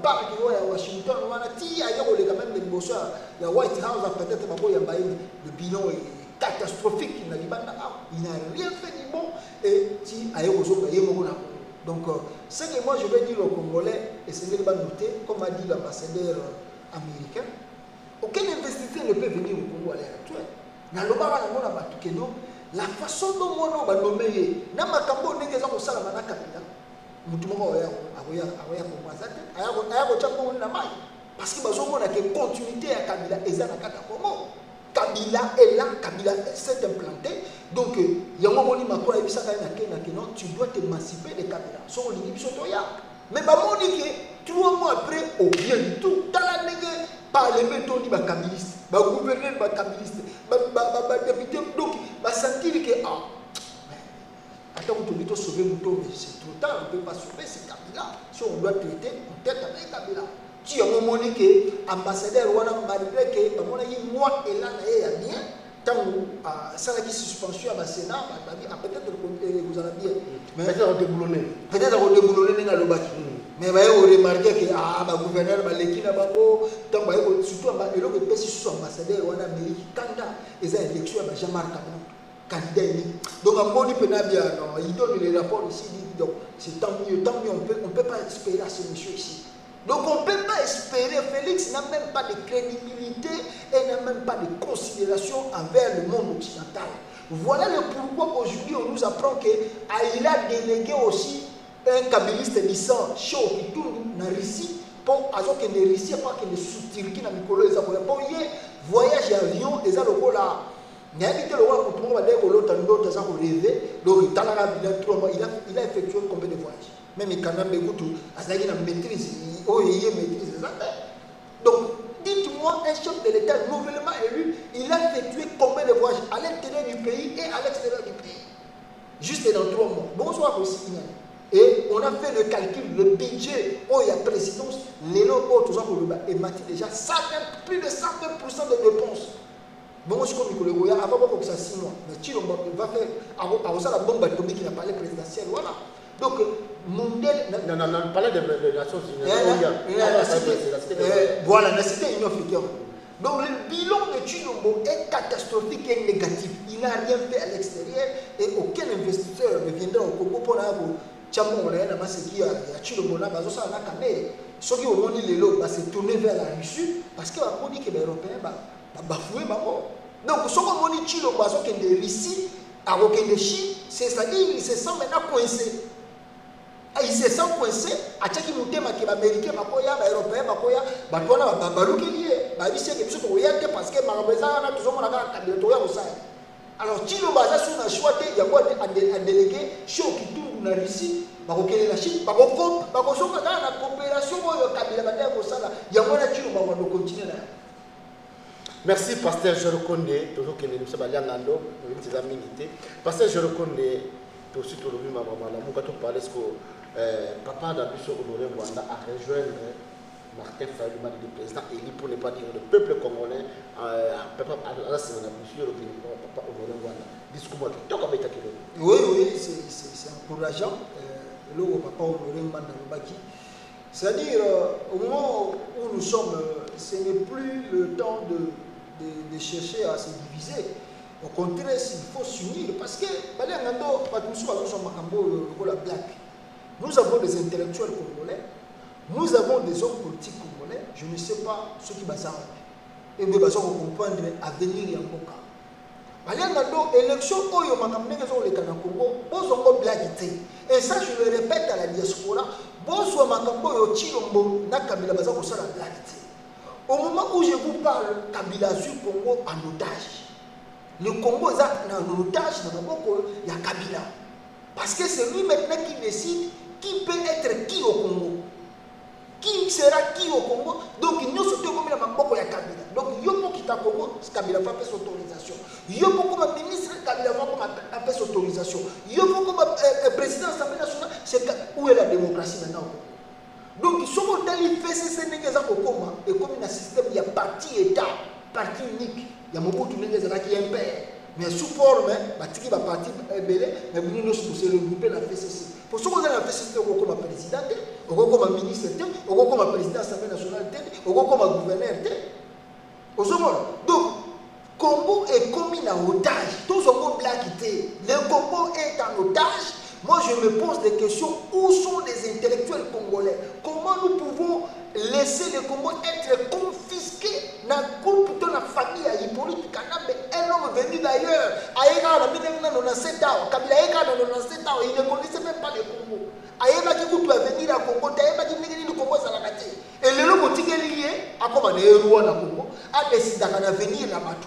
parc, à Washington, à Tia, il y a même des bosses, il y a White House, peut-être, le bilan est catastrophique, il n'a rien fait du bon, et si, à donc, ce que moi je vais dire aux Congolais, et c'est ce que noter, comme a dit l'ambassadeur américain, aucun investisseur ne peut venir au Congo à l'heure actuelle. La façon dont on va nommer, parce que la continuité à Kabila et Kabila est là, Kabila s'est implanté. Donc, il y a un moment où tu dois t'émanciper de Kabila. Mais que 3 mois après, au bien du tout, dans la nègre, par les méthodes du kabiliste, le gouverneur kabiliste, le député, donc, va sentir que, attends, on doit sauver Mouto, mais c'est trop tard, on ne peut pas sauver ce Kabila. Si on doit traiter, on traite avec Kabila. Si on moment que l'ambassadeur, malgré que, moi, et là, il y a bien. Tant que ça a été suspension à Sénat, peut-être que vous en avez bien. Peut-être qu'on déboulonné. Peut-être qu'on déboulonné dans le bâtiment. Mais vous avez remarqué que le gouverneur, surtout le petit ambassadeur, on a mis candidat, et ça élection à Jean-Marc candidat. Donc, à mon avis, il donne les rapports ici, donc c'est tant mieux, on ne peut pas espérer à ce monsieur ici. Donc on ne peut pas espérer, Félix n'a même pas de crédibilité et n'a même pas de considération envers le monde occidental. Voilà le pourquoi aujourd'hui on nous apprend qu'il a délégué aussi un kabiliste licence chez Okitundu en Russie pour qu'il ne Russie pas qu'il ne sous-Turquie dans Mikolo et Zakola. Pour y voyage avion et ça le rôle là. Il a habité le roi pour tout le monde va dire que l'autre a rêvé. Donc il a effectué combien de voyages? Même il a maîtrise. Donc, dites-moi, un chef de l'État nouvellement élu, il a effectué combien de voyages à l'intérieur du pays et à l'extérieur du pays? Juste dans 3 mois. Bonsoir aussi. Et on a fait le calcul, le budget, où il y a présidence, les locaux, tout ça, et Mathieu déjà, plus de 120% de dépenses. Bon, je suis comme il avant que ça 6 mois. Mais tu va faire, avant ça, la bombe atomique, il a parlé présidentiel, voilà. Donc, mondial. Non, on parlait de Nations Unies. Voilà, la cité Union africaine. Donc, le bilan de Chilombo est catastrophique et négatif. Il n'a rien fait à l'extérieur et aucun investisseur ne viendra au Congo pour Tchamon, qui a Chilombo, ceux qui ont dit les lots va se tourner vers la Russie parce que on dit que les Européens vont bafouer. Donc, ceux qui ont dit Chilombo, ceux qui ont dit Russie, avec les Chine, c'est-à-dire qu'ils se sentent maintenant coincés. Il se sent coincé, à chaque minute, les Américains, les Européens, les parce que alors, si nous basons sur un choix, il y a un délégué chez Okitundu na Russie, la Chine, la coopération, il y a un continuer. Merci, Pasteur Jorokonde, toujours que nous sommes allés en Ando, nous sommes amis. Pasteur Jorokonde, tout de suite, nous avons parlé que Papa d'Abisso Honoré Rwanda a rejoint Martin Fayulu, le président élu pour ne pas dire le peuple congolais, Papa Honoré Rwanda. Discours oui, c'est encourageant. Le Papa Honoré Rwanda. C'est-à-dire, au moment où nous sommes, ce n'est plus le temps de chercher à se diviser. Au contraire, il faut s'unir. Parce que, nous avons des intellectuels congolais, nous avons des hommes politiques congolais, je ne sais pas ce qui va s'arrêter. Et nous devons comprendre l'avenir en Boka. L'élection, et ça je le répète à la diaspora, bonsoir makambo yo Chilombo na Kabila baza ko sala blague. Au moment où je vous parle, Kabila a eu Congo en otage. Le Congo est en otage dans il y a Kabila. Parce que c'est lui maintenant qui décide qui peut être qui au Congo. Qui sera qui au Congo. Donc il n'y a pas de Kabila. Donc il y a qui t'a Congo, Kabila va faire son autorisation. Il y a comme ministre, Kabila va faire son autorisation. Il y a comme président de l'Assemblée nationale, c'est où est la démocratie maintenant au Congo. Donc, ils sont dans les FCC, et comme un système, il y a parti État, parti unique. Il y a beaucoup de gens qui sont impairs. Mais sous forme, il y a parti belé, mais nous sommes regroupés dans la FCC. Pour ce qu'on a la FCC, on a comme président, on a comme ministre, on a comme président de l'Assemblée nationale, on a comme gouverneur. Donc, Congo est commis en otage. Tout ce monde là quitté. Le Congo est en otage. Moi, je me pose des questions. Où sont les intellectuels congolais? Comment nous pouvons laisser le Congo être confisqué dans la famille à Hippolyte Kanabe, un homme venu d'ailleurs, à 1997 ans, Kabila dans 97 ans, il ne connaissait même pas le Congo. Aïeba qui doit venir à Congo, Aïeba qui venir au Congo, ça l'a gâté. Et le logo qui est lié, à comment les héros dans le Congo, a décidé d'en venir là-bas.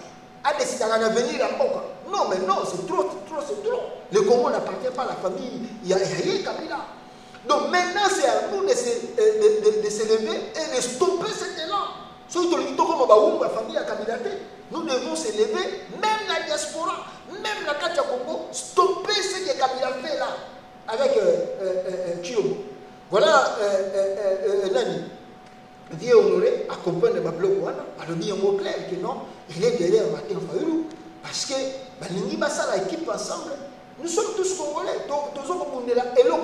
A décidé d'en venir à Mboka. Non, mais non, c'est trop, c'est trop. Le Congo n'appartient pas à la famille Yahya Kabila. Donc maintenant, c'est à nous de s'élever et de stopper cet élan. Surtout comme la famille Kabila, nous devons s'élever, même la diaspora, même la Katia Congo, stopper ce que Kabila fait là, avec Chiobo. Voilà, Nani. Vieux honoré, accompagne de Bablowana, alors dit un mot clair que non, il est derrière Martin Fayulu. Parce que Balingi Bassa, l'équipe ensemble, nous sommes tous Congolais. Donc, tous on est là, et là,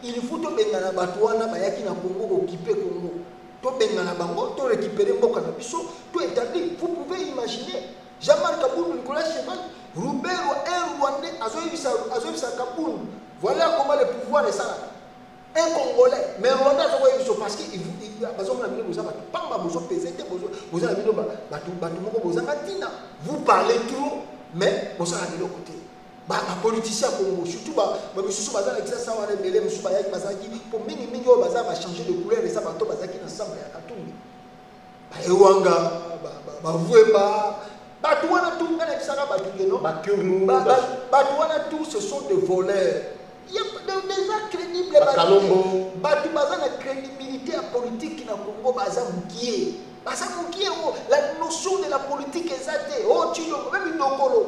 il faut que Bengana Batouana, Bayaki na Congo, occuper Congo. To Bengana Bango, to récupérer Mboka na Bisso, tout établi. Vous pouvez imaginer, Jean-Marc Kaboul, Nicolas Cheval, Roubero, un Rwandais, Azoïsa Kaboul. Voilà comment le pouvoir est ça. Un Congolais, mais Rwanda, parce qu'il vous parlez trop, mais vous êtes de l'autre côté. Les politiciens, surtout pour minimiser changer de couleur et ça va ensemble à Katumbi. Ce sont des voleurs. Il y a des gens crédibles. La crédibilité politique qui n'a pas la notion de la politique exacte. Oh, même Dokolo.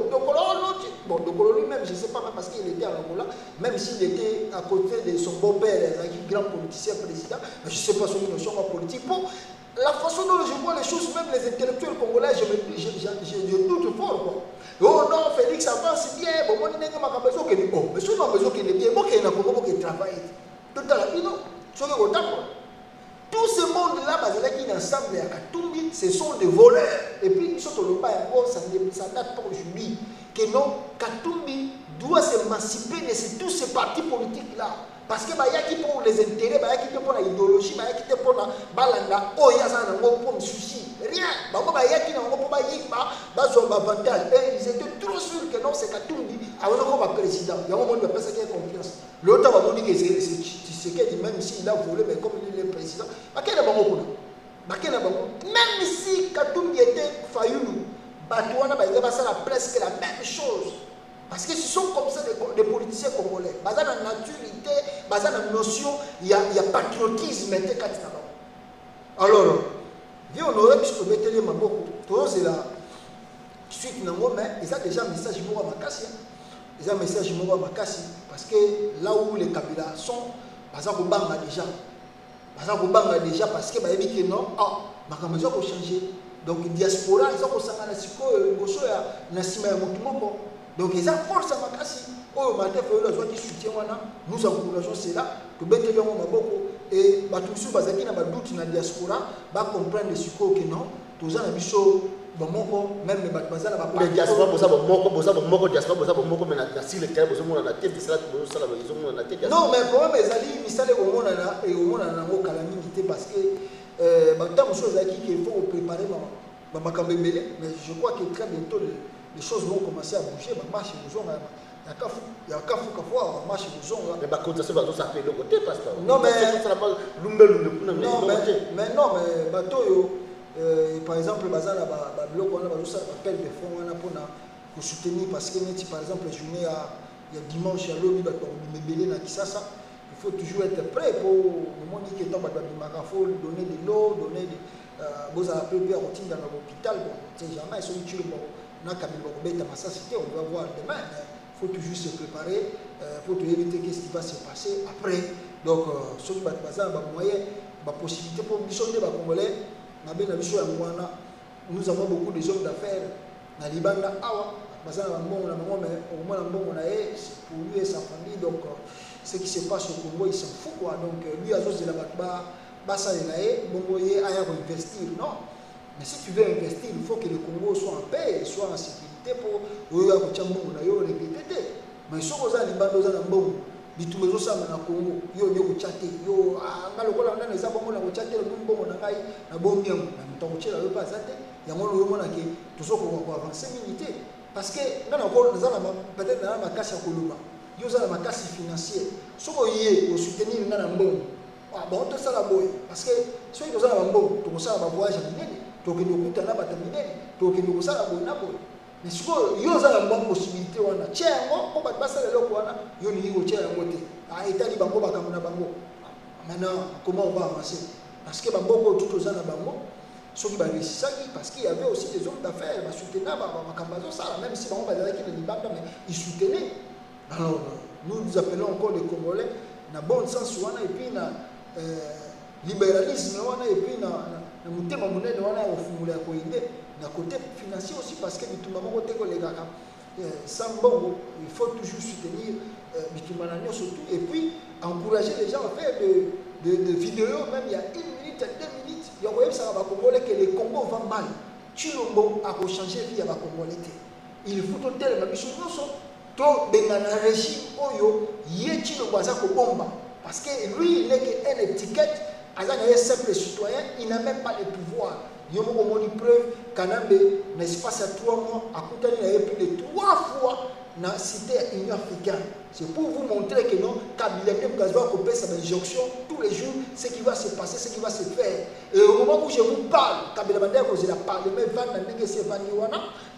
Dokolo lui-même, je ne sais pas, même parce qu'il était en Angola, même s'il était à côté de son beau-père, un grand politicien président, je ne sais pas son notion politique. Bon, la façon dont je vois les choses, même les intellectuels congolais, je doute fort. Quoi. Oh non, Félix avance bien, bon, on n'est pas besoin qu'il est bon. Mais si on a besoin qu'il est bien, bon, qu'il y a un Congo qui travaille. Tout à la vie, non. Tout ce monde-là, qui est ensemble à Katumbi, ce sont des voleurs. Et puis, ils sont au pas ça date pas aujourd'hui. Que non, Katumbi doit s'émanciper de tous ces partis politiques-là. Parce que il y a qui pour les intérêts, il y a qui pour l'idéologie, il y a qui pour la balanda, oh, il y a ça pour me souci. Rien. Il y a qui pour avantage. Et ils étaient trop sûrs que non, c'est Katumbi. Alors, comme président, il y a un monde qui a confiance. L'autre va dire que c'est même s'il a volé, mais comme il est le président, même si Katumbi était Fayulu, Batouana, il va faire presque la même chose. Parce que ce sont comme ça des politiciens congolais. Basé dans la maturité, basé dans la notion, il y a patriotisme. Alors, viens on aurait pu se mettre les maboko. Tout c'est là. Suite nango, mais ils ont déjà un message à Makassi. Ils ont un message à Makassi. Parce que là où les Kabila sont, ils ont déjà. Ils ont déjà parce que ils disent que non, ils ont changé. Donc, diaspora, ils ont changé. Donc, ils ont force à Makassi. Oh, Martin Fayulu qui soutient, nous encourageons cela. Et tous ceux qui ont des doutes dans la diaspora comprennent que non, tous les gens même les diaspora, non, mais le problème est parce que il faut préparer mais je crois que très bientôt les choses vont commencer à bouger. il y a qu'à voir marche aux gens là. Mais par contre ça va s'appeler le côté pasteur. Non mais bateau par exemple bazala ba biloko wana bazo sala appel de fonds wana pona pour soutenir parce que net par exemple journée il y a dimanche à lobby bato mebele na Kisasa il faut toujours être prêt pour le monde qui est en bas de faut donner de l'eau donner des beaux appels bien routine dans l'hôpital bon c'est jamais sur YouTube na kabilo beta massacité on va voir demain il faut toujours se préparer pour éviter qu'est-ce qui va se passer après donc ceux qui bazala ba moyen ba possibilité pour missionner ba congolais. Nous avons beaucoup de hommes d'affaires dans Libanda awa bazana mbongo na bango mais au moins mbongo na pour lui et sa famille donc ce qui se passe au Congo il s'en fout quoi donc lui a juste de la basa de la bongo ye aya pour investir non mais si tu veux investir il faut que le Congo soit en paix soit en sécurité pour oyo ko chambongo na yo répéter mais soko za Libanda za mbongo bitumbe zo sama na Congo yo nyo kuchate yo ngalokola ndana za bongo na kuchate mbongo na ngai na bombi yango na mutakuchela yo pas ate yango lo mona ke tozoko ko avancer minute parce que ngana ko za na peut-être na makasi ya koluba yo za na makasi financier soko yé au soutenir ngana mbongo bon to sala boy parce que soki to za na mbongo to kosala ba voyage minene to ke ndokuta na bata minene to ke ndokosala boy na boy. Mais si vous avez une possibilité, vous avez une possibilité. Maintenant, comment on va avancer? Parce que tout aux parce qu'il y avait aussi des hommes d'affaires, même si ils soutenaient. Alors, nous appelons encore les Congolais, dans le bon sens, et puis dans le libéralisme, et puis dans d'un côté financier aussi parce que sans bon, il faut toujours soutenir surtout et puis encourager les gens à faire de vidéos même il y a 1 minute, 2 minutes il y a ça va que les Congo vont mal Chilombo a changé vie à Congolais il faut tout tel ma mission to bengana régime oyo ye Chilombo aza ko bomba parce que lui il n'est qu'une étiquette un simple citoyen il n'a même pas le pouvoir. Il y a une preuve Kanambe, l'espace à 3 mois, a coûté plus de 3 fois dans la cité Union africaine. C'est pour vous montrer que non, Kabila Gazoua Kopé, sa injonction tous les jours, ce qui va se passer, ce qui va se faire. Et au moment où je vous parle, Kabila Bandé, vous avez parlé,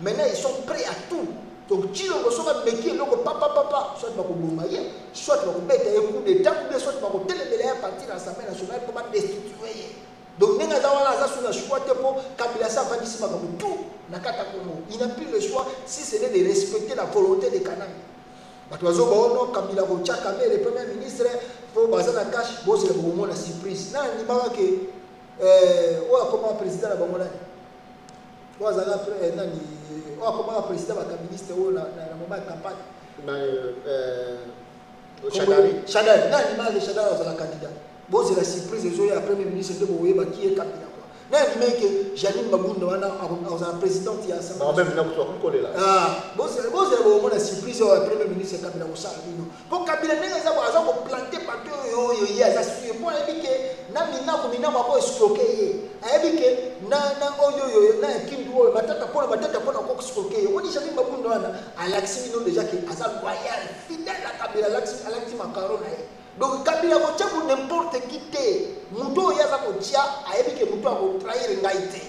maintenant ils sont prêts à tout. Donc, si on reçoit un métier, papa, soit tu vas bombarder, soit tu vas mettre un coup d'état, soit tu vas téléméler à partir de l'Assemblée nationale pour destituer. Donc, il n'a plus le choix si ce n'est de respecter la volonté des Kanami. Le Premier ministre, il faut cash, c'est la surprise. Comment président comment président cabinet au moment de campagne Chadari la candidat. Bon, c'est la surprise de la Premier ministre de Boé qui est candidat. Que Janine Mabunda a président qui a même la surprise au Premier ministre Kabila Osalino. Pour Kabila planté partout, il y a suivi pour éviter Namina ko escroquer. Éviter na Kindu batata pour ko escroquer. On dit Janine Mabunda à l'action déjà qui a loyal fidèle à Kabila l'action macaron. Donc Kabila ko tchabu n'importe qui té muto ya za ko tia ayebi ke muto ko trahir ngaité.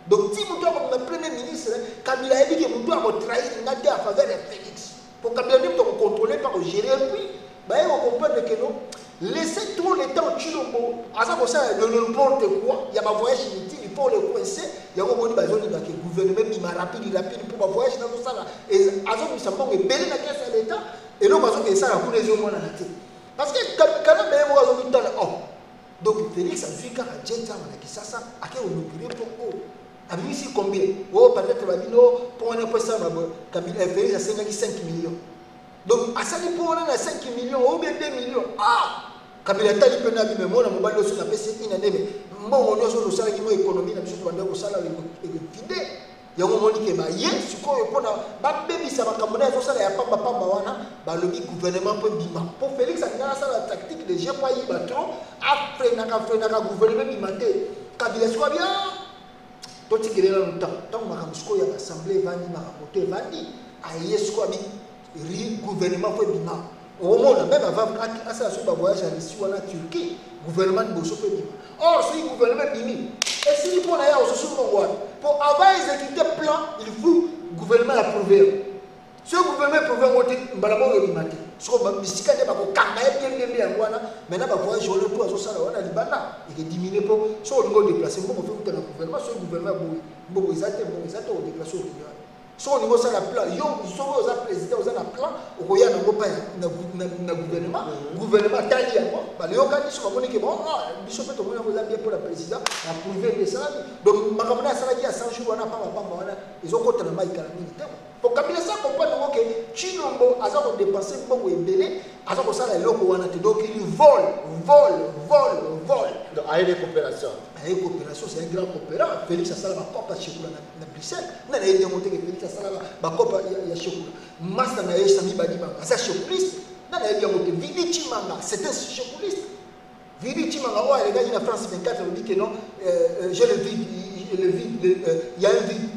Donc si muto ko le premier ministre Kabila ayebi ke muto ko trahir ngaité à faveur de Félix. Pour Kabila ne to contrôler pas gérer puis ba on comprendre que non laisser trop le temps Chilombo aza ko ça de n'importe quoi il y a ma voyage inutile pour le coincer il y a ko moni ba zone ke gouvernement mi rapide pour ma voyage dans ça là et azo mi samba ko belé na caisse à l'état et non azo que ça la pour les hommes na té. Parce que quand même, donc Félix a vu qu'à Djenta, Kisasa, à qui on nous pour eux. A vu ici combien? Oh, peut-être pour un peu ça, Félix a 5 millions. Donc, à ça, pour un 5 millions, ou bien 2 millions. Ah! Kabila Tali peut n'avoir même moi, on va sur la PC une année, mais moi, on a sur le salaire qui m'a économie, on a au salaire fidèle. Il y a un moment qui est hier, ce qu'on est pour la baby, ça va comme ça, il y a pas le gouvernement peut bima. Pour Félix, ça la tactique de gens qui ont trop, après, il y a un gouvernement qui m'a dit, Kabila soit bien, tout ce qui est là longtemps, tant que je suis à l'Assemblée, Vandi, Marabote, Vandi, à Yesquabi, gouvernement fait bima au monde même avant ça sur ba voyage à ici wala Turquie gouvernement de boso fait bima or ce gouvernement bimi et si pour na ya au sur pour avoir exécuter plan il faut gouvernement approuver ce gouvernement approuver ngote mbalabo yo bimate so ba misika de ba ko kanga bien bien wana maintenant ba voyage au pour so sala wana libanda et que diminuer pour so ngo déplacer bon on fait le gouvernement ce gouvernement bon exactement au déplacer au so au niveau ça la plan yo so aux président aux la plan au koya na ngopa na gouvernement tali yango ba le yoka diso ba que bon biso pe to mona ko za bien pour la président approuver les ça donc makamona sala ki a 100 jours wana pa wana ils ont contre la maïka la militaire pour Kabila ça comprendre que Chinombo aza ko dépenser bongo ebele aza ko sala eloko wana te donc il vole donc a une coopération c'est un grand coopérant Félix asala ba copa chekula na Bruxelles na yedi monter que Félix asala ba copa ya chekula master na yesa mi badi ba asa chekuliste na yedi monter Vidi Chimanga c'est un chekuliste Vidi Chimanga ouais les gars de la France 24 on dit que non j'ai le vide il y a un vide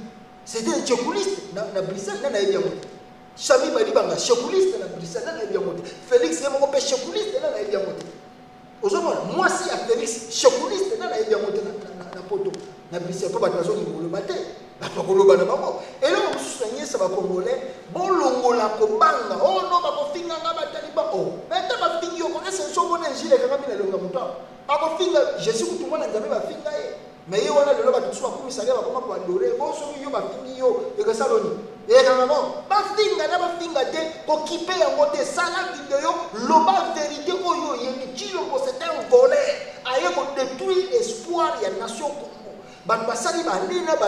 c'était un chekuliste na Bruxelles na yedi monter Sami badi ba chekuliste na Bruxelles na yedi monter Félix yemo ko pe chekuliste na yedi monter moi si à Félix chekuliste na yedi monter na poto na Bruxelles pour bato bazoni ngolo bate ba koloba na bango et là on soutient ça ba congolais bon longola ko banga oh non ba ko finga nga batali ba oh mais ta ba fingi yo ko ese so bona njile kanga mina longa muto ba ko finga Jésus kutu mwana nzambe ba finga ye mais ye wana lelo ba tsuwa ko misale ba koma ko adore bo so yo ba fingi yo e ka saloni e kanga mo ba finga te ko kipe yango te sala vidéo loba vérité oyo ye chilo ko c'est un voleur aye ko détruire espoir ya nation Ban basali banena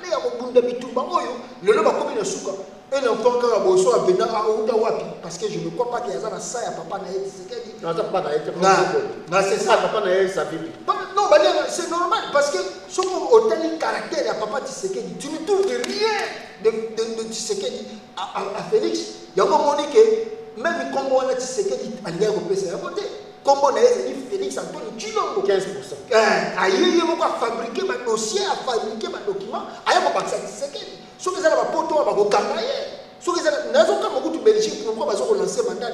ya kobunda bitumba oyo lelo bakomi na suka et l'enfant quand aboso a venu à outa wapi parce que je ne crois pas qu'il y a ça ça ya papa na yeti sekedi non ça pas na yeti na c'est ça papa na yeti sa bibi non c'est normal parce que son hôtel caractère ya papa Tshisekedi tu ne trouves rien de Tshisekedi à Félix yango moni que même Congo na Tshisekedi aliya ko pesa ya côté Combo na Félix Antoine Tshilombo 15%. Aïe moko a fabriqué un dossier, a fabriqué un document, aïe ko bakisa Tshisekedi. Ce que ça va poto ba ko kangaye. Ce que ça nazo ka mokutu Belgique pourquoi bazo ko lancer mandat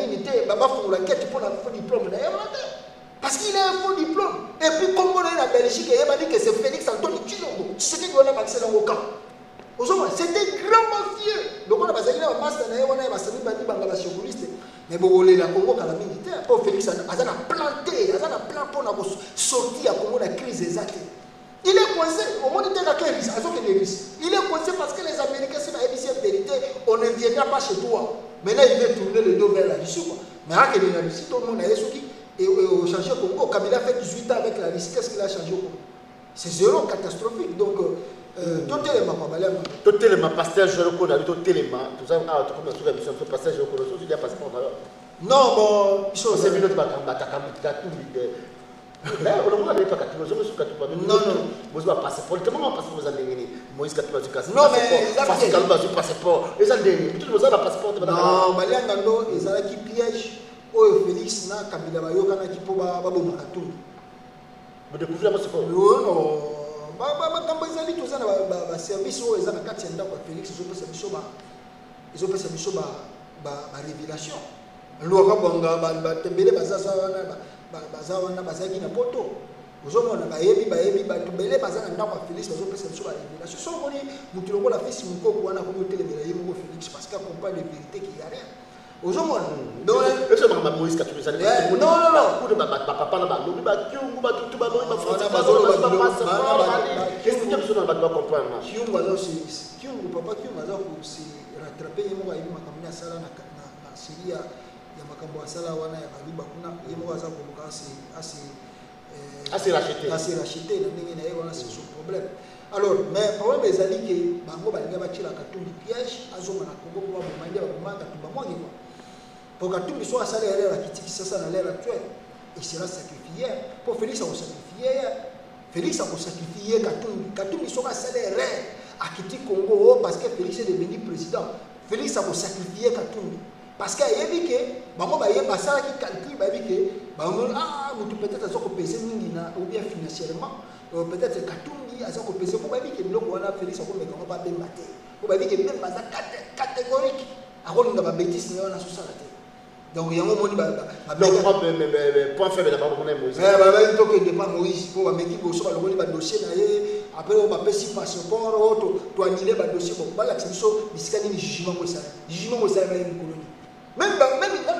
unité ba font la quête pour la faux diplôme na yeba te. Parce qu'il a un faux diplôme et puis Combo na Belgique et ba dit que c'est Félix Antoine Tshilombo. Tshisekedi on a bakisa dans au camp. C'était grand mafieux. Donc on a basé na master na yeba na ba sami ba di banga ba chauviniste. Mais bon, les Congo la militaire, pour Félix, il a planté, il a plan pour sortir à Congo la crise exacte. Il est coincé, au monde de la crise, il est coincé parce que les Américains, c'est la vérité, on ne viendra pas chez toi. Maintenant, il veut tourner le dos vers la Russie. Mais à quel la Russie, tout le monde a essayé et au changé au Congo. Kabila a fait 18 ans avec la Russie, qu'est-ce qu'il a changé au Congo? C'est zéro catastrophique. Donc, tout téléma pasteur Jérôme a tout téléma tout ça comme sur la mission pasteur Jérôme il y a passeport alors non bon ils sont c'est minutes ba tout mais on ne pas non vous pas passeport comment passeport vous avez Moïse Katumba non mais parce que passeport ils ont des tout vous avez passeport non balianga ndo ezala ki piège oyo Félix na Kabila bayoka na ki po ba bomba Katumba vous découvrez passeport non makambo ezali toza na baservice oyo eza na kati ya ndako ya Félix ezopesa biso barévélation lwaka bwanga batembele baza wana bazalaki na poto ozomona bayebi bato bele baza na ndako ya Félix bazopesa biso barévélation so omoni motu lokola fils mokoko wana komi otelemela ye moko Félix parce que accompagne de vérité qui y a rien ozomona eso makamba Moïse Katumbi ça non coup de papa na ba lobi ba kyungu ba tutu ba lobi ba français ba zolo ba passe qu'est-ce que tu as besoin de comprendre kyungu azo si kyungu papa kyungu azo ko si rattraper yemo ba yima kamina sala na Syria ya makambo asala wana ya baluba kuna yemo azo ko assez racheté na ndenge na yebo na c'est son problème alors mais problème ezali que bango balinga batila Katumbi piège azoma na Congo pour ba mande ba manga tumba mwangi quoi pour Katumbi soit à l'air à qui ça dans l'air actuel il sera sacrifié pour Félix a sacrifié Félix a sacrifié Katumbi soit à l'air à quitter Congo parce que Félix est devenu président Félix a sacrifié Katumbi parce qu'il a dit que bango ba yeba ça qui calcule ba dit que peut-être azo kopesa mingi na ou bien financièrement peut-être Katumbi azo kopesa pour babi ke biloko wana Félix akomeka ngo ba bemba te pour babi ke même baza catégorique akolinga ba bêtise na sosala te donc yango moni ba point faible d'abord on est Moïse ba to ke pas Moïse pour ba meki boso ba lokoli ba dossier na ye après on ba pesi passeport to annuler ba dossier bon ba la biso bisikani ni jugement ko ça na une colonie même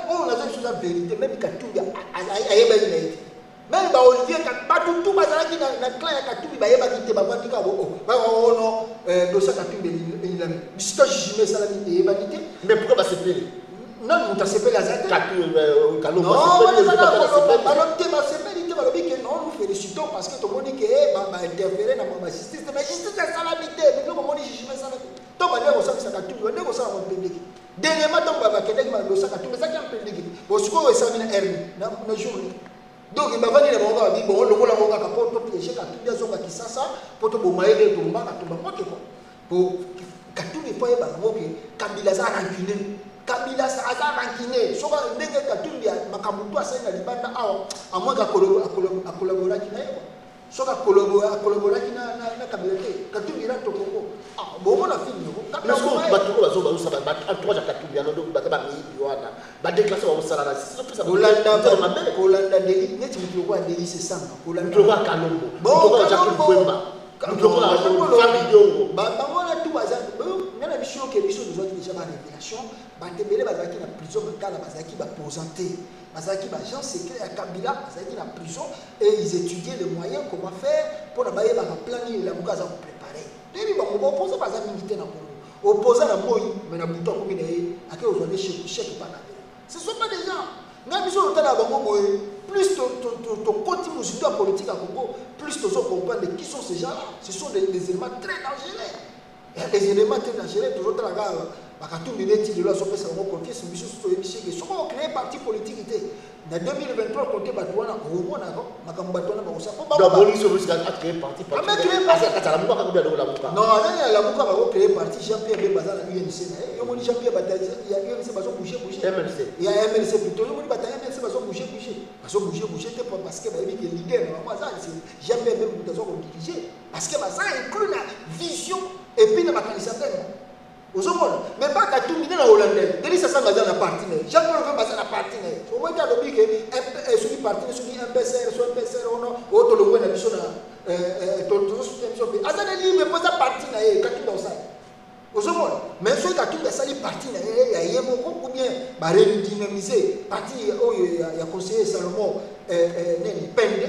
on a des choses à vérité même Katumbi ayeba ina ite même ba Olivier ba tout bazalaki na clan ya Katumbi ba yeba kite ba kwatika ba ono dossier Katumbi il a bisikani jugement ça la ni yeba kite mais pourquoi ba se plaindre non, on s'est fait la zate. Non, nous félicitons parce que tout le monde dit que va interférer dans ma justice. Mais justice est salamité. Nous avons dit jugement salamité. Donc, on a dit que ça a tout. On a dit que ça a public. Dernièrement, on va dire que ça a tout. Mais ça a public. Bon, ce qu'on a ça a hernie dans nos journées. Donc, il m'a dit que on a dit bon, le monde a pour piéger quand tout les hommes qui ça pour te bombarder tout le monde tout le monde pour Katumbi faut y avoir Kabila ça rancuné. Kabila sa aza rankiné soka ndenge Katumbi makambutu asali na libanda awa amwaka collaborer kina soka collaborer kina na Kabila te Katumbi ra to Congo bon na film ko parce que batuko bazoba usaba entourage Katumbi anodo bataba mi wana ba déclarer ba usala na c'est tout ça Kolanda deli neti mutu ko deli c'est ça Kolanda mutu ko Kalombo mutu ko Jacques Mbemba mutu ko famille yongo ba ngona tout bazan nana biso ke biso nous autres déjà ba révélation batebele bazaki na prison bakala bazaki ba posanté bazaki ba gens secrets à Kabila bazaki na prison et ils étudiaient les moyens comment faire pour na baye ba planifier la mukaza ko préparer debi ba ko opposer bazaki militaire na Congo opposer na Moi mais na buto ko bina ake ozone chèque pas na ce sont pas des gens nga biso otala bango boye plus ton continue sur la politique à Congo plus tu comprendre qui sont ces gens là ce sont des éléments très dangereux les éléments très dangereux toujours dans la gare Katumbi neti de la sopesa ngo confiance biso so ebishike soko créer parti politique té na 2023 côté batwana omona ko makambo batwana ba osako ba donc boni so busika créer parti la muka ka kubia la muka non nani la muka ba créer parti Jean-Pierre Bemba na UNC na yo moni Jean-Pierre Bataille ya UNC bazo bouger MLC ya MLC plutôt yo moni Bataille MLC bazo bouger té parce que ba yebi que leader na moi ça c'est Jean-Pierre Bemba bazo ko diriger parce que ça inclut la vision et puis na candidature mais pas Katumbi na hollandais deli ça sanga dans la partie Jean-Paul veut passer la partie au moins dans le bic celui parti celui MPCR soit MPCR ono auto le na biso na to soutien biso be azana libre pour sa partie na Katumbi ça mais celui Katumbi ça li partie na ya yemo ou bien ba redynamiser parti ya conseiller Salomon neni pende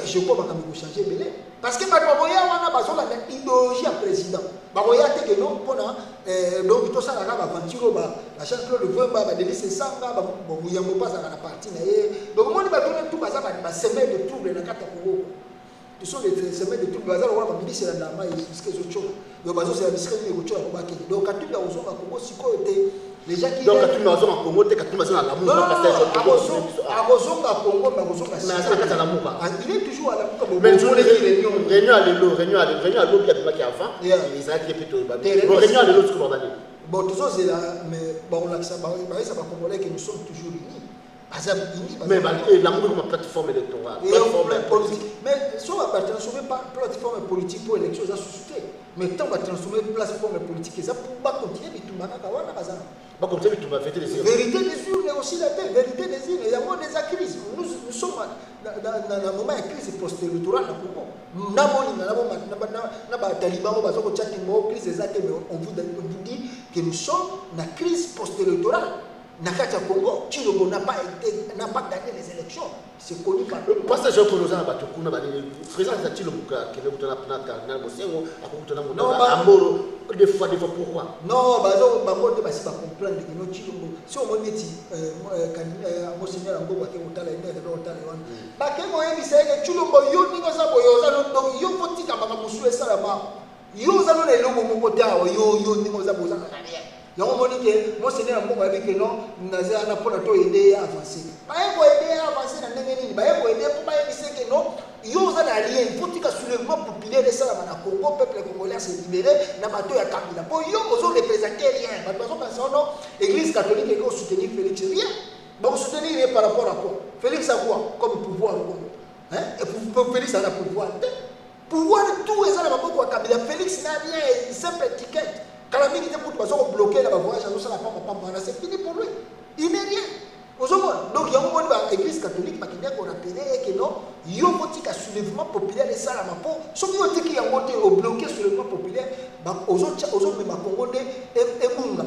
je crois que va changer belé parce que bakoya wana bazola na idéologie ya président bakoya te que non pona donc tout ça la aventure la chance Claude Vemba ba Denis Sanga ba muyambo pas na parti na donc moni ba donner tout baza ba semaine de trouble na kata Congo ce sont des semaines de trouble baza wa ba ministre na mai jusqu'à zocho donc bazo c'est la ministre ni ko chola ko ba ke donc Katumbi ozo ba Congo siko te les gens qui donc Katumbi ozo ba Congo te Katumbi ozo na la muka parce que akozo ba Congo ba ozo ba na la muka il est toujours à la muka mais je réunion à l'eau bien qui avant ils a qui plutôt réunion à l'eau ce qu'on va dire bon tout ça c'est là mais bon là ça va congolais que nous sommes toujours unis mais la muka comme plateforme électorale plateforme politique mais si on va pas transformer plateforme politique pour élection ça suscite mais tant on va transformer plateforme politique ça pour pas continuer tout manaka wana bazana pas comme ça mais tout va fêter les vérité des urnes aussi la vérité des urnes il y a moins des crises nous sommes dans un moment de crise post-électorale na Congo na ba taliban bazo ko chati mo crise exacte mais on vous dit que nous sommes dans crise post-électorale Nakata Congo, Chilombo n'a pas gagné les élections. C'est connu par le parce que je connais un bateau qu'on a le président de Chilombo qui veut donner un cardinal Bosengo à Koutana Amoro des fois pourquoi non bazo bango te basi ba comprendre que no Chilombo si on moneti monseigneur Ambo ba ke otala ine ke otala wana ba ke mo yebi sege Chilombo yo ningo sa boyo za no donc yo fotika ba musu esalama yo za no na elongo moko tawo yo ningo za boza na rien yango moni ke monseigneur Mbongo abi ke non naza na pona to aider à avancer baye ko aider à avancer na ndenge nini baye ko aider pour baye bise ke non yo za na rien faut tika soulèvement populaire de ça na Congo peuple congolais se libérer na bato ya Kabila po yo ozo représenter rien bato bazo penser non église catholique ko soutenir Félix rien ba soutenir par rapport à quoi Félix a quoi comme pouvoir au Congo? Hein? Et Félix a le pouvoir. Pouvoir tout est ça, Kabila. Félix n'a rien, une simple étiquette. Quand la militaire pour bloquer la voyage, c'est fini pour lui. Il n'est rien. Donc il y a un moment où l'église catholique qui a rappelé que non, il y a un soulèvement populaire et ça, sauf qu'il y a un bloqué soulèvement populaire, aux autres même à Congo et Munga.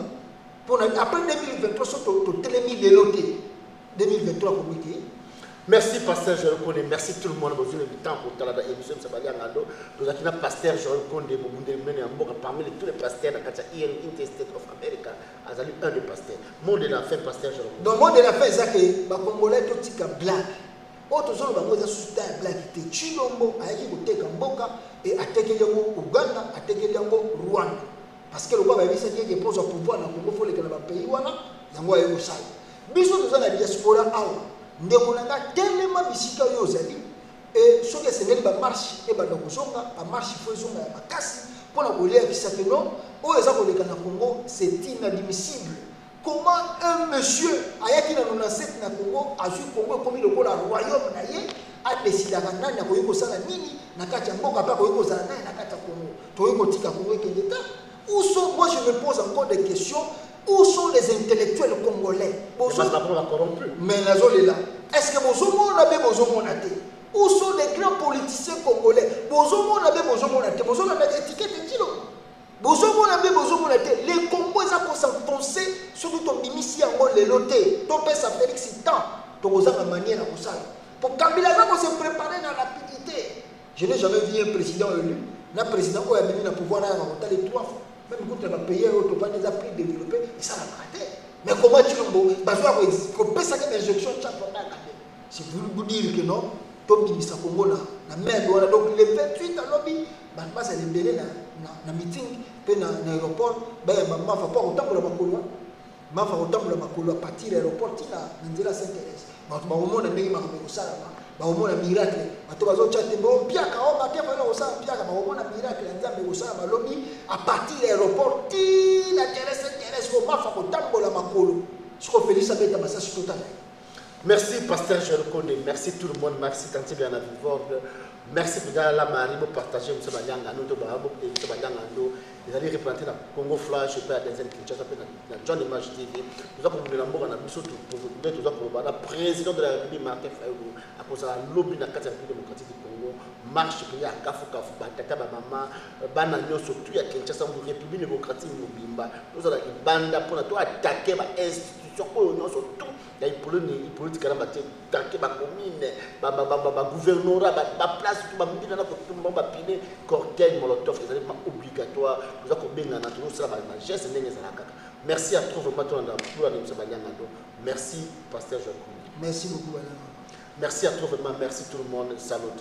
Après 2023, sur télémis de l'OT 2023 pour lui. Merci Pasteur Joël Kondé, merci tout le monde. Vous avez le temps pour la émission de Sabali Angado. Nous avons Pasteur Joël Kondé, parmi tous les pasteurs de la Interstate of America, Azali un des pasteurs. Mot de la fin, Pasteur Joël Kondé. Donc, mot de la fin, c'est que les Congolais sont black. Autres sont les black qui étaient Chilombo, Aïki Koteka Mboka, et Atekelyango Ouganda, Atekelyango Rwanda. Parce que le roi va dire qu'il pose au pouvoir dans le Congo, il faut que le pays soit là. Bisous, nous avons la diaspora. Ndemonanga tellement bisika yo zali et soki esengeli ba marche et ba kozonga ba marche faut zonga ya makasi pour la kolia bisaka non o eza koleka na Congo c'est inadmissible. Comment un monsieur ayaki na 97 na Congo azui Congo comme le royaume na ye a décidé nani na koyiko sala nini na kati ya mboka pa koyiko sala nani na kati ya Congo toyiko tika Congo ke l'état où sont, moi je me pose encore des questions. Où sont les intellectuels congolais? Mais là. Est-ce que Bozomo n'a pas besoin de monter? Où sont les grands politiciens congolais? Bozomo n'a pas besoin de monter. Bozomo n'a pas d'étiquette de kilo. Bozomo n'a pas besoin de monter. Les Congolais ont s'enfoncé sur ton bimisi en les lotés. Ton père s'appelle Félix Temps. Ton Rosa m'a manié la Rosa. Pour Kabila, on s'est préparé dans la rapidité. Je n'ai jamais vu un président élu. Un président qui a mis le pouvoir à la les 3 fois. Même quand on a payé, on a des applis développés, et ça l'a raté. Mais comment tu l'as fait? On peut ça que l'injection de chaque fois. C'est pour vous dire que non, tout le monde est Congo là. Donc le 28 à l'obby, c'est libéré dans le meeting, puis dans l'aéroport, il ne faut pas autant pour la Makolo. Il faut autant pour la Makolo à partir de l'aéroport, il y a Saint-Thérèse. Au moment où on a mis au moins un miracle. À partir de l'aéroport, merci Pasteur Joël Kondé, merci tout le monde, merci Tanti Biana Vivord, merci pour la Marie pour partager M. Banyanga, ils allaient représenter la Congo Flash, dans John Image TV. Nous avons le président de la République, Martin Fayulu, à cause de la lobby de la République démocratique du Congo, marche qui a Kafu Kafu, Bataka Bama, Bananyo, surtout à Kinshasa, la République démocratique de Mobimba. Nous avons une bande pour attaquer l'institution, surtout. Il y a une politique qui a attaqué la commune, le gouvernorat, la place, le cortège, molotov, c'est obligatoire. Nous avons bien la nature, c'est la geste. Merci à tous merci Pasteur Joël Kondé. Merci beaucoup. Merci à tous, merci tout le monde. Salut.